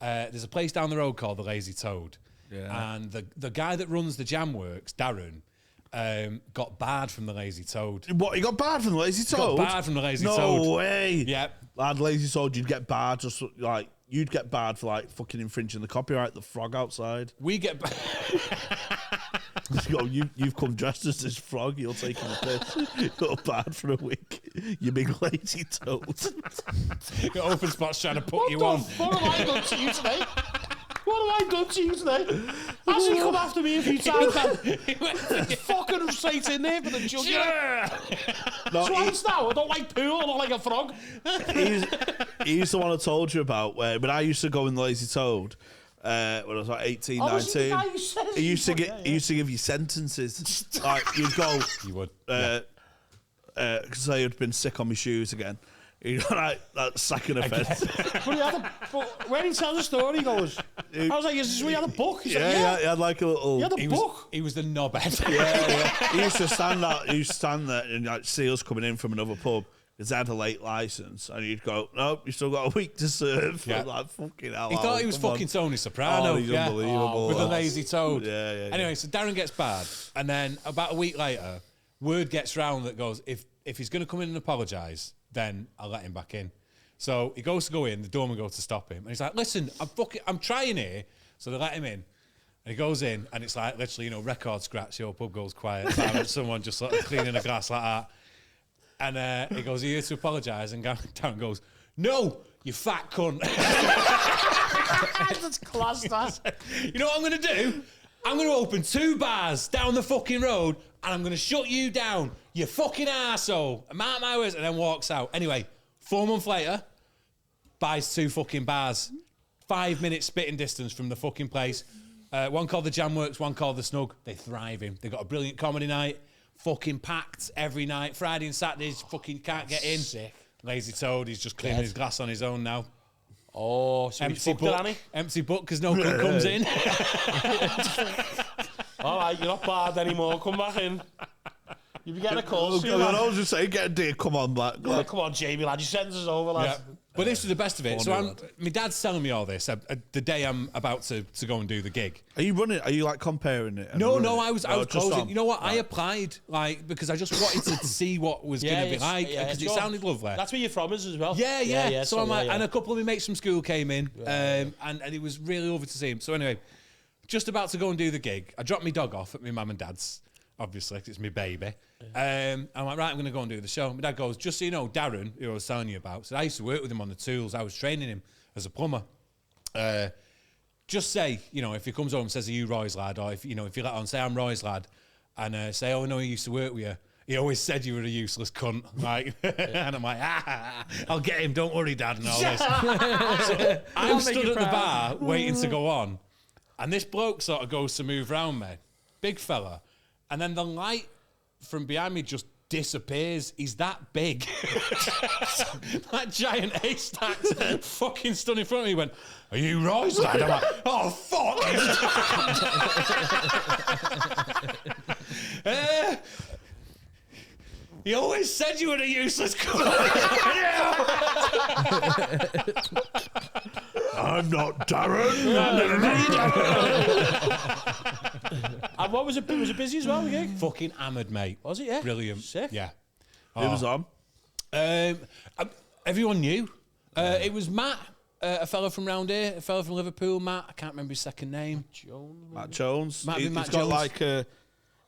there's a place down the road called the Lazy Toad, and the guy that runs the Jam Works, Darren, got barred from the Lazy Toad. What, you got barred from the Lazy Toad? Got barred from the Lazy Toad. No way. Yeah. Lad, Lazy Toad, you'd get barred just like, you'd get barred for like fucking infringing the copyright, the frog outside. We get... You've come dressed as this frog, you're taking the piss. Got barred for a week. You big lazy toad. Got open spots trying to put you on. What have I done to you today? What have I done to you today? Has he come after me a few times? Fucking straight in there for the jug. No, Twice now. I don't like poo. I don't like a frog. he's the one I told you about where when I used to go in the Lazy Toad when I was like 18, 19. He used to give you sentences. Like you'd go, You would. because I had been sick on my shoes again. He'd go like that second offence. But when he tells the story, he goes, I was like, is this where you had a book? He's like, yeah. He had like a little. He had a book. He was the knobhead. He used to stand there and like see us coming in from another pub. Because they had a late license, and you'd go, nope, you still got a week to serve. Yeah. Like, fucking hell. He thought he was fucking Tony Soprano. Oh, he's unbelievable. With a Lazy Toad. Yeah. Anyway, so Darren gets barred, and then about a week later, word gets round that goes, if he's going to come in and apologise, then I'll let him back in. So he goes to go in, the doorman goes to stop him, and he's like, listen, I'm trying here. So they let him in. And he goes in, and it's like literally, record scratch, your pub goes quiet. Like someone just sort of cleaning a glass like that. And he goes, are you here to apologise? And Darren goes, no, you fat cunt. That's class, that. You know what I'm going to do? I'm going to open 2 bars down the fucking road and I'm going to shut you down, you fucking arsehole. And mark my words, and then walks out. Anyway, 4 months later, buys 2 fucking bars. 5 minutes spitting distance from the fucking place. One called the Jam Works, one called the Snug. They're thriving. They got a brilliant comedy night. Fucking packed every night. Friday and Saturdays, fucking can't get in. Sick. Lazy Toad, he's just cleaning his glass on his own now. Oh, so Empty book, empty book because no one comes in. All right, you're not bad anymore. Come back in. You'll be getting a call soon. I was just saying, get a day. Come on, lad. Yeah, come on, Jamie, lad. Your sentence is over, lad. Yeah. But this is the best of it. So my dad's telling me all this the day I'm about to go and do the gig. Are you running? Are you like comparing it? No, I was closing. on. You know what? Right. I applied because I just wanted to see what was going to be like because it sounded lovely. That's where you're from as well. Yeah. So I'm like, and a couple of my mates from school came in, and it was really lovely to see him. So anyway, just about to go and do the gig, I dropped my dog off at my mum and dad's. Obviously, 'cause it's my baby. I'm like, right, I'm going to go and do the show. My dad goes, just so you know, Darren, who I was telling you about, so I used to work with him on the tools. I was training him as a plumber. Just say, if he comes home and says, are you Roy's lad? Or if you let on, say, I'm Roy's lad. And say, oh, no, he used to work with you. He always said you were a useless cunt. Like, and I'm like, I'll get him. Don't worry, Dad, and all this. So I'm stood at the bar waiting to go on. And this bloke sort of goes to move round me. Big fella. And then the light from behind me just disappears. He's that big. That giant haystack fucking stood in front of me. He went, are you Roy's lad? I'm like, oh, fuck. He always said you were a useless cunt. I'm not Darren. And what was it? Was it busy as well, the gig? Fucking hammered, mate. Was it, yeah? Brilliant. Sick. Yeah. Who was on? Everyone knew. It was Matt, a fella from round here, a fella from Liverpool, Matt. I can't remember his second name. Matt Jones. Might be He's Matt got Jones. like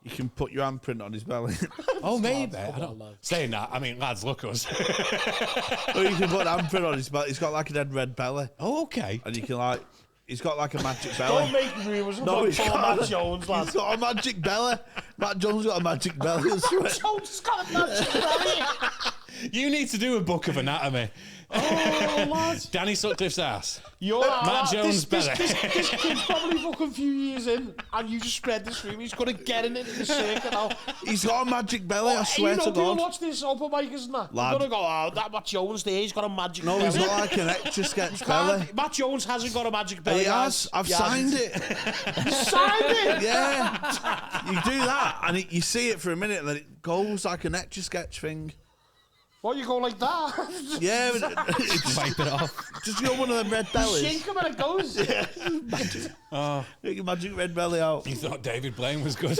you can put your handprint on his belly. Oh, maybe. I don't, saying that, I mean, lads, look us. Or you can put an handprint on his belly. He's got like a dead red belly. Oh, okay. And you can like, He's got like a magic Don't belly. make rumours No, about he's poor got, Matt Jones, lad. he's got a magic belly. Matt Jones got a magic belly. I swear. Matt Jones has got a magic belly. You need to do a book of anatomy. Oh, lad. Danny Sutcliffe's ass. Matt Jones' belly. This kid's probably fucking few years in, and you just spread this rumor. He's going to get in into the circuit now. He's got a magic belly, I swear to people God. watch this open micers and that. Lad. They're going to go, oh, that Matt Jones there, he's got a magic No, belly. he's not like an extra sketch belly. Matt Jones hasn't got a magic belly. He has. I've signed it. You signed it? Yeah. You do that, and you see it for a minute, and then it goes like an extra sketch thing. What, you go like that? Yeah, but it's Wipe it off. just got one of them red bellies. Shake him and it goes. Get your magic red belly out. You thought David Blaine was good.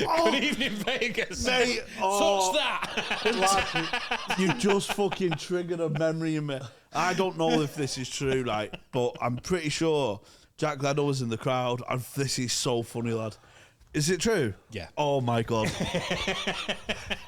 Oh, Good evening, Vegas. mate. Oh, Touch that. lad, you just fucking triggered a memory in me. I don't know if this is true, right? But I'm pretty sure Jack Leno was in the crowd, and this is so funny, lad. Is it true? Yeah. Oh my God.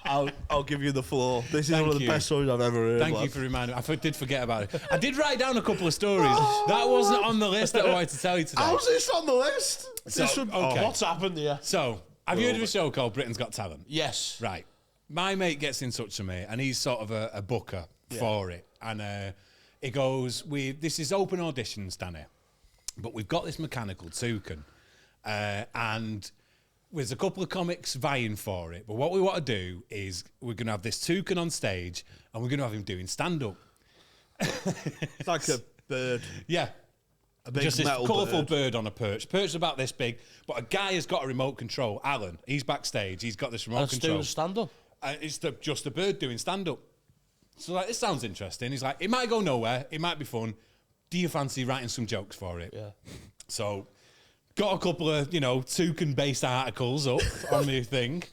I'll give you the floor. This is Thank one of the you. best stories I've ever heard. Thank lad. you for reminding me. I did forget about it. I did write down a couple of stories. That wasn't on the list that I wanted to tell you today. How's this on the list? So, This would- okay. What's happened here? So, have you heard of a show called Britain's Got Talent? Yes. Right. My mate gets in touch with me, and he's sort of a booker for it. And he goes, this is open auditions, Danny, but we've got this mechanical toucan. And there's a couple of comics vying for it. But what we want to do is we're going to have this toucan on stage, and we're going to have him doing stand-up. It's like a bird. Yeah. A big Just this metal colourful bird. bird on a perch. Perch about this big, but a guy has got a remote control. Alan, he's backstage. He's got this remote Let's control. do a stand-up. It's just a bird doing stand-up. So like, this sounds interesting. He's like, it might go nowhere. It might be fun. Do you fancy writing some jokes for it? Yeah. So got a couple of, toucan-based articles up on the thing,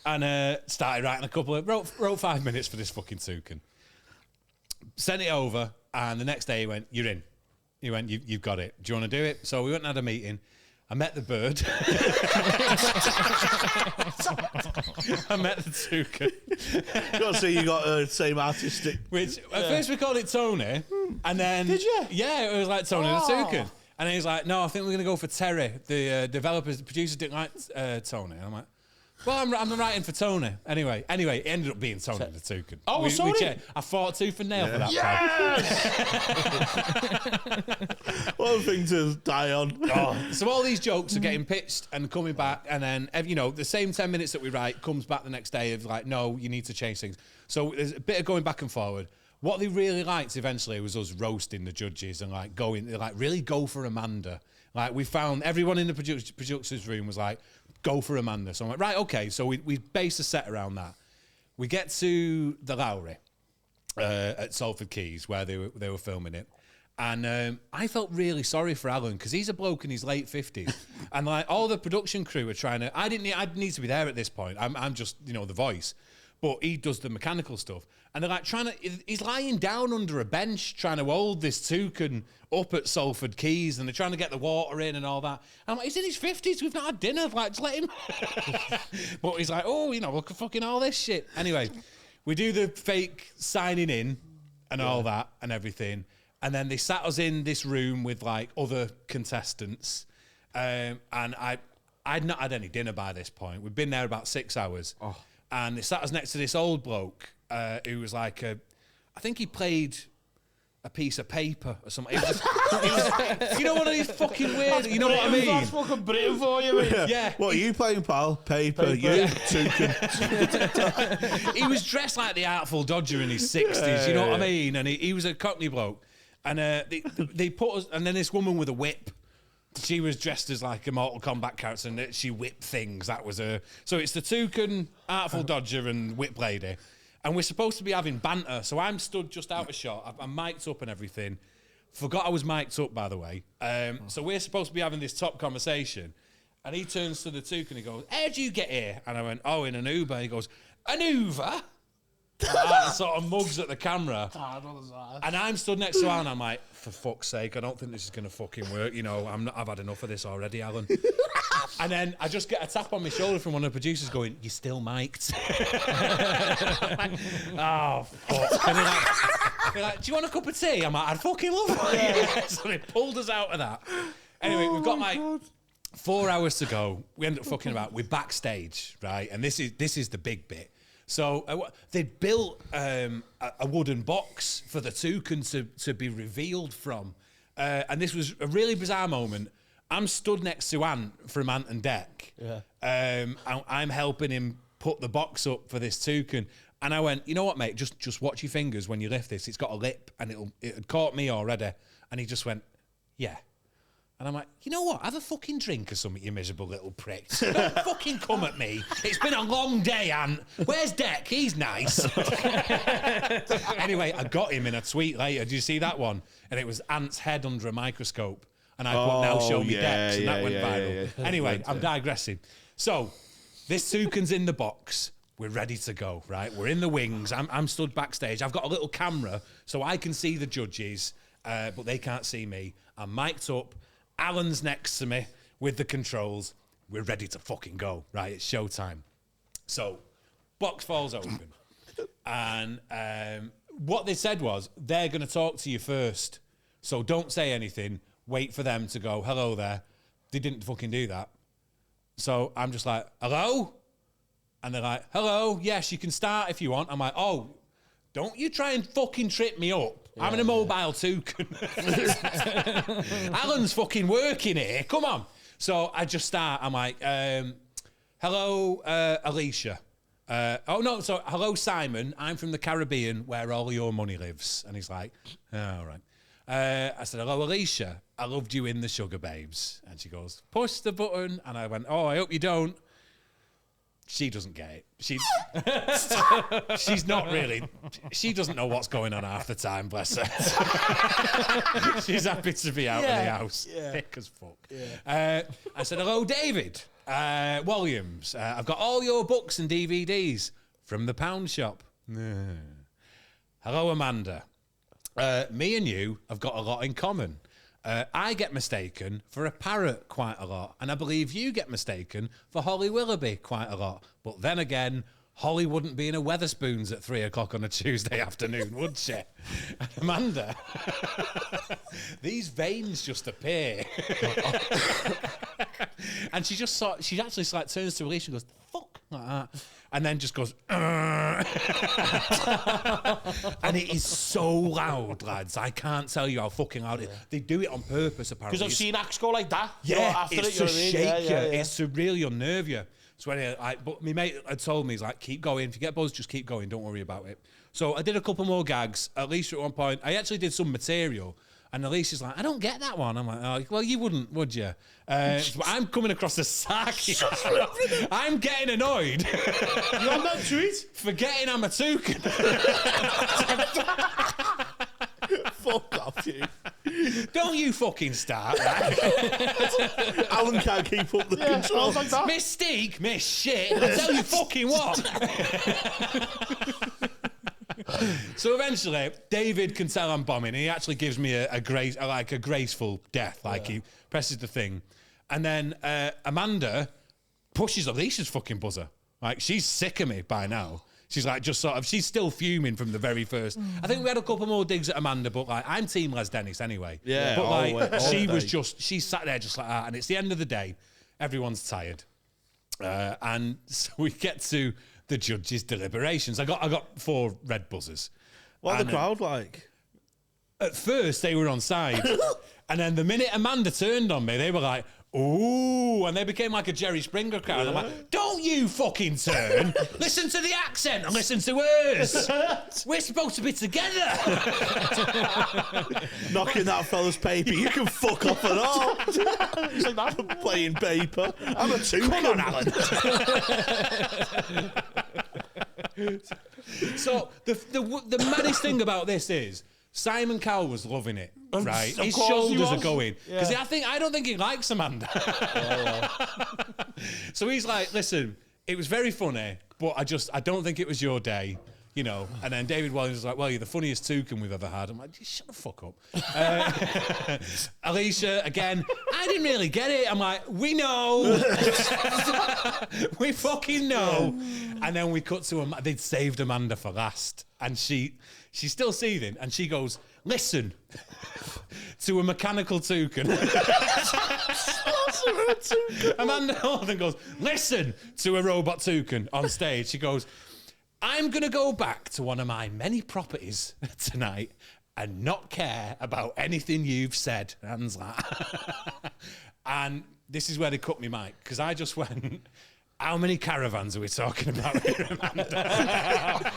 and started writing a couple of, wrote 5 minutes for this fucking toucan. Sent it over, and the next day he went, you're in. He went, you've got it. Do you want to do it? So we went and had a meeting. I met the bird. I met the toucan. Got to see you got the same artistic. Which, at first we called it Tony, and then... Did you? Yeah, it was like Tony the Oh. toucan. And he was like, no, I think we're going to go for Terry. The developers, the producers didn't like Tony. And I'm like, well, I'm writing for Tony. Anyway, it ended up being Tony the toucan. Oh, sorry. I fought tooth and nail for that. Yes! What a thing to die on. So all these jokes are getting pitched and coming back, and then the same 10 minutes that we write comes back the next day of like, no, you need to change things. So there's a bit of going back and forward. What they really liked eventually was us roasting the judges and like really go for Amanda. Like we found everyone in the producer's room was like, go for Amanda. So I'm like, right, okay. So we based a set around that. We get to the Lowry at Salford Quays where they were filming it. And I felt really sorry for Alan because he's a bloke in his late 50s. And like all the production crew were trying to, I'd need to be there at this point. I'm just, the voice. But he does the mechanical stuff. And they're like he's lying down under a bench trying to hold this toucan up at Salford Quays, and they're trying to get the water in and all that. And I'm like, he's in his 50s, we've not had dinner, like, just let him. But he's like, look at fucking all this shit. Anyway, we do the fake signing in and all that and everything. And then they sat us in this room with like other contestants. And I'd not had any dinner by this point. We'd been there about 6 hours. Oh. And they sat us next to this old bloke who was like, I think he played a piece of paper or something. It was, one of these fucking weird, you know what I mean? That's fucking Britain for you, mate. Yeah. What are you playing, pal? Paper. You toucan. He was dressed like the Artful Dodger in his 60s, you know what I mean? And he was a Cockney bloke. And they put us, and then this woman with a whip. She was dressed as like a Mortal Kombat character, and she whipped things. That was her. So it's the toucan, Artful Dodger, and whip lady. And we're supposed to be having banter. So I'm stood just out of shot. I'm mic'd up and everything. Forgot I was mic'd up, by the way. So we're supposed to be having this top conversation. And he turns to the toucan and he goes, how'd you get here? And I went, in an Uber. He goes, an Uber? sort of mugs at the camera. And I'm stood next to Alan. I'm like, for fuck's sake, I don't think this is going to fucking work. You know, I've had enough of this already, Alan. And then I just get a tap on my shoulder from one of the producers going, "You're still mic'd." Like, oh, fuck. And they're like, "Do you want a cup of tea?" I'm like, "I'd fucking love it." So they pulled us out of that. Anyway, we've got like 4 hours to go. We end up fucking about. We're backstage, right? And this is the big bit. So they'd built a wooden box for the toucan to be revealed from. And this was a really bizarre moment. I'm stood next to Ant from Ant and Dec. Yeah. I'm helping him put the box up for this toucan. And I went, "You know what, mate? Just watch your fingers when you lift this. It's got a lip, and it had caught me already." And he just went, "Yeah." And I'm like, "You know what? Have a fucking drink or something, you miserable little prick. Don't fucking come at me. It's been a long day, Ant. Where's Dec? He's nice." Anyway, I got him in a tweet later. Did you see that one? And it was Ant's head under a microscope. And I put, "Now show me Dex," and that went viral. Yeah. Anyway, I'm digressing. So, this toucan's in the box. We're ready to go, right? We're in the wings. I'm stood backstage. I've got a little camera so I can see the judges, but they can't see me. I'm mic'd up. Alan's next to me with the controls. We're ready to fucking go, right? It's showtime. So, box falls open. And what they said was, they're going to talk to you first. So don't say anything. Wait for them to go, "Hello there." They didn't fucking do that. So I'm just like, "Hello?" And they're like, "Hello, yes, you can start if you want." I'm like, "Oh, don't you try and fucking trip me up. Yeah, I'm in a mobile toucan. Alan's fucking working here. Come on." So I just start. I'm like, "Hello, Alicia." "Hello, Simon. I'm from the Caribbean where all your money lives." And he's like, "Oh, all right." I said, "Hello, Alicia. I loved you in the Sugar Babes." And she goes, "Push the button." And I went, "Oh, I hope you don't." She doesn't get it. She's not really. She doesn't know what's going on half the time, bless her. She's happy to be out of the house. Yeah. Thick as fuck. Yeah. I said, "Hello, David Williams. I've got all your books and DVDs from the pound shop." "Hello, Amanda. Me and you have got a lot in common. I get mistaken for a parrot quite a lot, and I believe you get mistaken for Holly Willoughby quite a lot. But then again, Holly wouldn't be in a Weatherspoons at 3 o'clock on a Tuesday afternoon, would she?" And Amanda, these veins just appear. And she actually like turns to Alicia and goes, "Fuck," like that. And then just goes, and it is so loud, lads. I can't tell you how fucking loud it is. They do it on purpose, apparently. Because I've seen acts go like that. Yeah, after it's to shake you. It's to really unnerve you. So anyway, but my mate had told me, he's like, "Keep going. If you get buzzed, just keep going. Don't worry about it." So I did a couple more gags. Alicia at one point, I actually did some material. And Alicia's like, "I don't get that one." I'm like, "Oh, well, you wouldn't, would you?" But I'm coming across the sack. I'm getting annoyed. You're on that tweet? Forgetting I'm a toucan. Fuck off, you. Don't you fucking start, right? Alan can't keep up the controls. Like that. Mystique, miss shit. I tell you fucking what. So eventually, David can tell I'm bombing. And he actually gives me a graceful death. He presses the thing. And then Amanda pushes Alicia's fucking buzzer. Like, she's sick of me by now. She's like, she's still fuming from the very first. I think we had a couple more digs at Amanda, but like, I'm team Les Dennis anyway. Yeah. But like, she sat there just like that. And it's the end of the day. Everyone's tired. And so we get to the judges' deliberations. I got 4 red buzzers. What are the crowd like? At first, they were on side. And then the minute Amanda turned on me, they were like, "Ooh," and they became like a Jerry Springer crowd. I'm like, "Don't you fucking turn. Listen to the accent and listen to hers. We're supposed to be together." Knocking that fella's paper. You can fuck off and all. He's like that. Playing paper. I'm a toucan. Come on, Alan. So the maddest thing about this is Simon Cowell was loving it, right? His shoulders are going because I don't think he likes Amanda. So he's like, "Listen, it was very funny, but I don't think it was your day. you know. And then David Williams was like, well, you're the funniest toucan we've ever had. I'm like, just shut the fuck up. Alicia, again, I didn't really get it. I'm like, we know. We fucking know. And then we cut to they'd saved Amanda for last. And she's still seething. And she goes, listen to a mechanical toucan. Amanda Holden goes, listen to a robot toucan on stage. She goes, I'm going to go back to one of my many properties tonight and not care about anything you've said. And and this is where they cut me, Mike, because I just went, how many caravans are we talking about here, Amanda?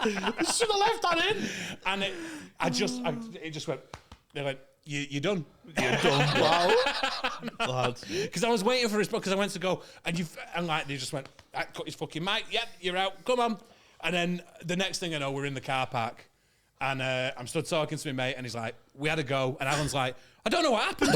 Should have left that in. And it just went, they went, you're done. You're done. Wow. Because I was waiting for his book, because I went to go, and like, they just went, cut his fucking mic, yep, you're out, come on. And then the next thing I know, we're in the car park, and I'm stood talking to my mate, and he's like, we had a go, and Alan's like, I don't know what happened.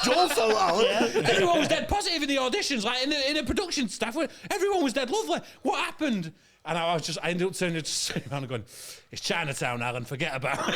Joel felt Alan. Yeah. Everyone was dead positive in the auditions, like in the production staff, everyone was dead lovely. What happened? And I ended up turning to around and going, it's Chinatown, Alan, forget about it.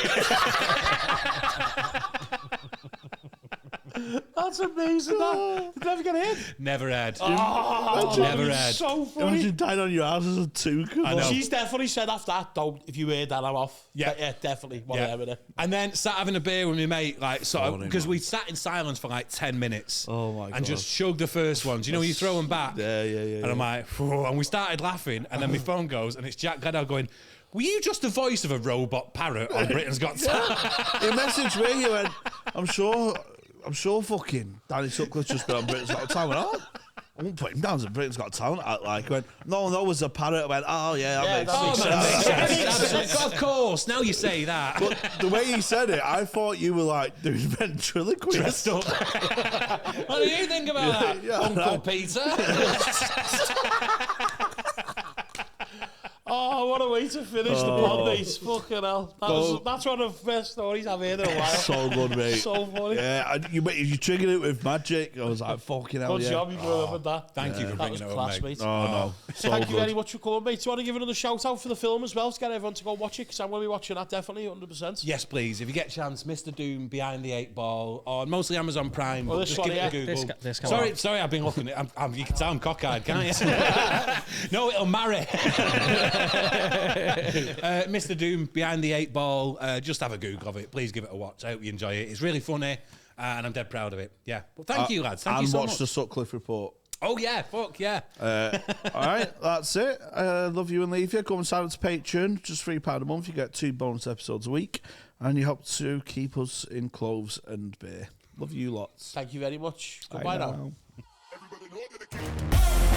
That's amazing. Did you ever get in? Never had. Oh, never had. So funny. Imagine dying on your house as a toucan. I know. She's definitely said after that, don't, if you heard that, I'm off. Yeah. Definitely. Whatever. And then sat having a beer with my mate, like, sort of, Funny, because man. we sat in silence for like 10 minutes. Oh, my And God. just shugged the first ones. You know, you throw them back. Yeah. And I'm like, whew, and we started laughing, and then my phone goes, and it's Jack Gledell going, were you just the voice of a robot parrot on Britain's Got Talent? He messaged me, he went, I'm sure fucking Danny Sutcliffe just been on Britain's Got Talent. I won't put him down as Britain's Got Talent. I went, no, it was a parrot. I went, oh, yeah, that makes sense. Of course, now you say that. But the way he said it, I thought you were like doing ventriloquist. Dressed up. What do you think about that, Yeah, Uncle Peter? Oh, what a way to finish the pod, mate. Fucking hell. That's one of the best stories I've heard in a while. So good, mate. So funny. Yeah, you triggered it with magic. I was like, fucking hell, Good yeah. job you brought up that. Thank you for That bringing was it class, up, mate. mate. Oh, no. So Thank you good. very much for coming, mate. Do you want to give another shout out for the film as well to get everyone to go watch it? Because I'm going to be watching that definitely, 100%. Yes, please. If you get a chance, Mr. Doom, Behind the Eight Ball, on mostly Amazon Prime. Well, but this just one, give it a yeah. Google. This come on. Sorry, I've been looking at it. You can tell I'm cockeyed, can't you? No, it'll marry. Mr. Doom, Behind the Eight Ball, just have a Google of it. Please give it a watch. I hope you enjoy it. It's really funny, and I'm dead proud of it. Yeah. Well, thank you, lads. Thank you so watch much. the Sutcliffe report. Oh, yeah. Fuck, yeah. All right, that's it. Love you and leave you. Go and sign up to Patreon. Just £3 a month. You get 2 bonus episodes a week, and you help to keep us in clothes and beer. Love you lots. Thank you very much. Goodbye now. Now.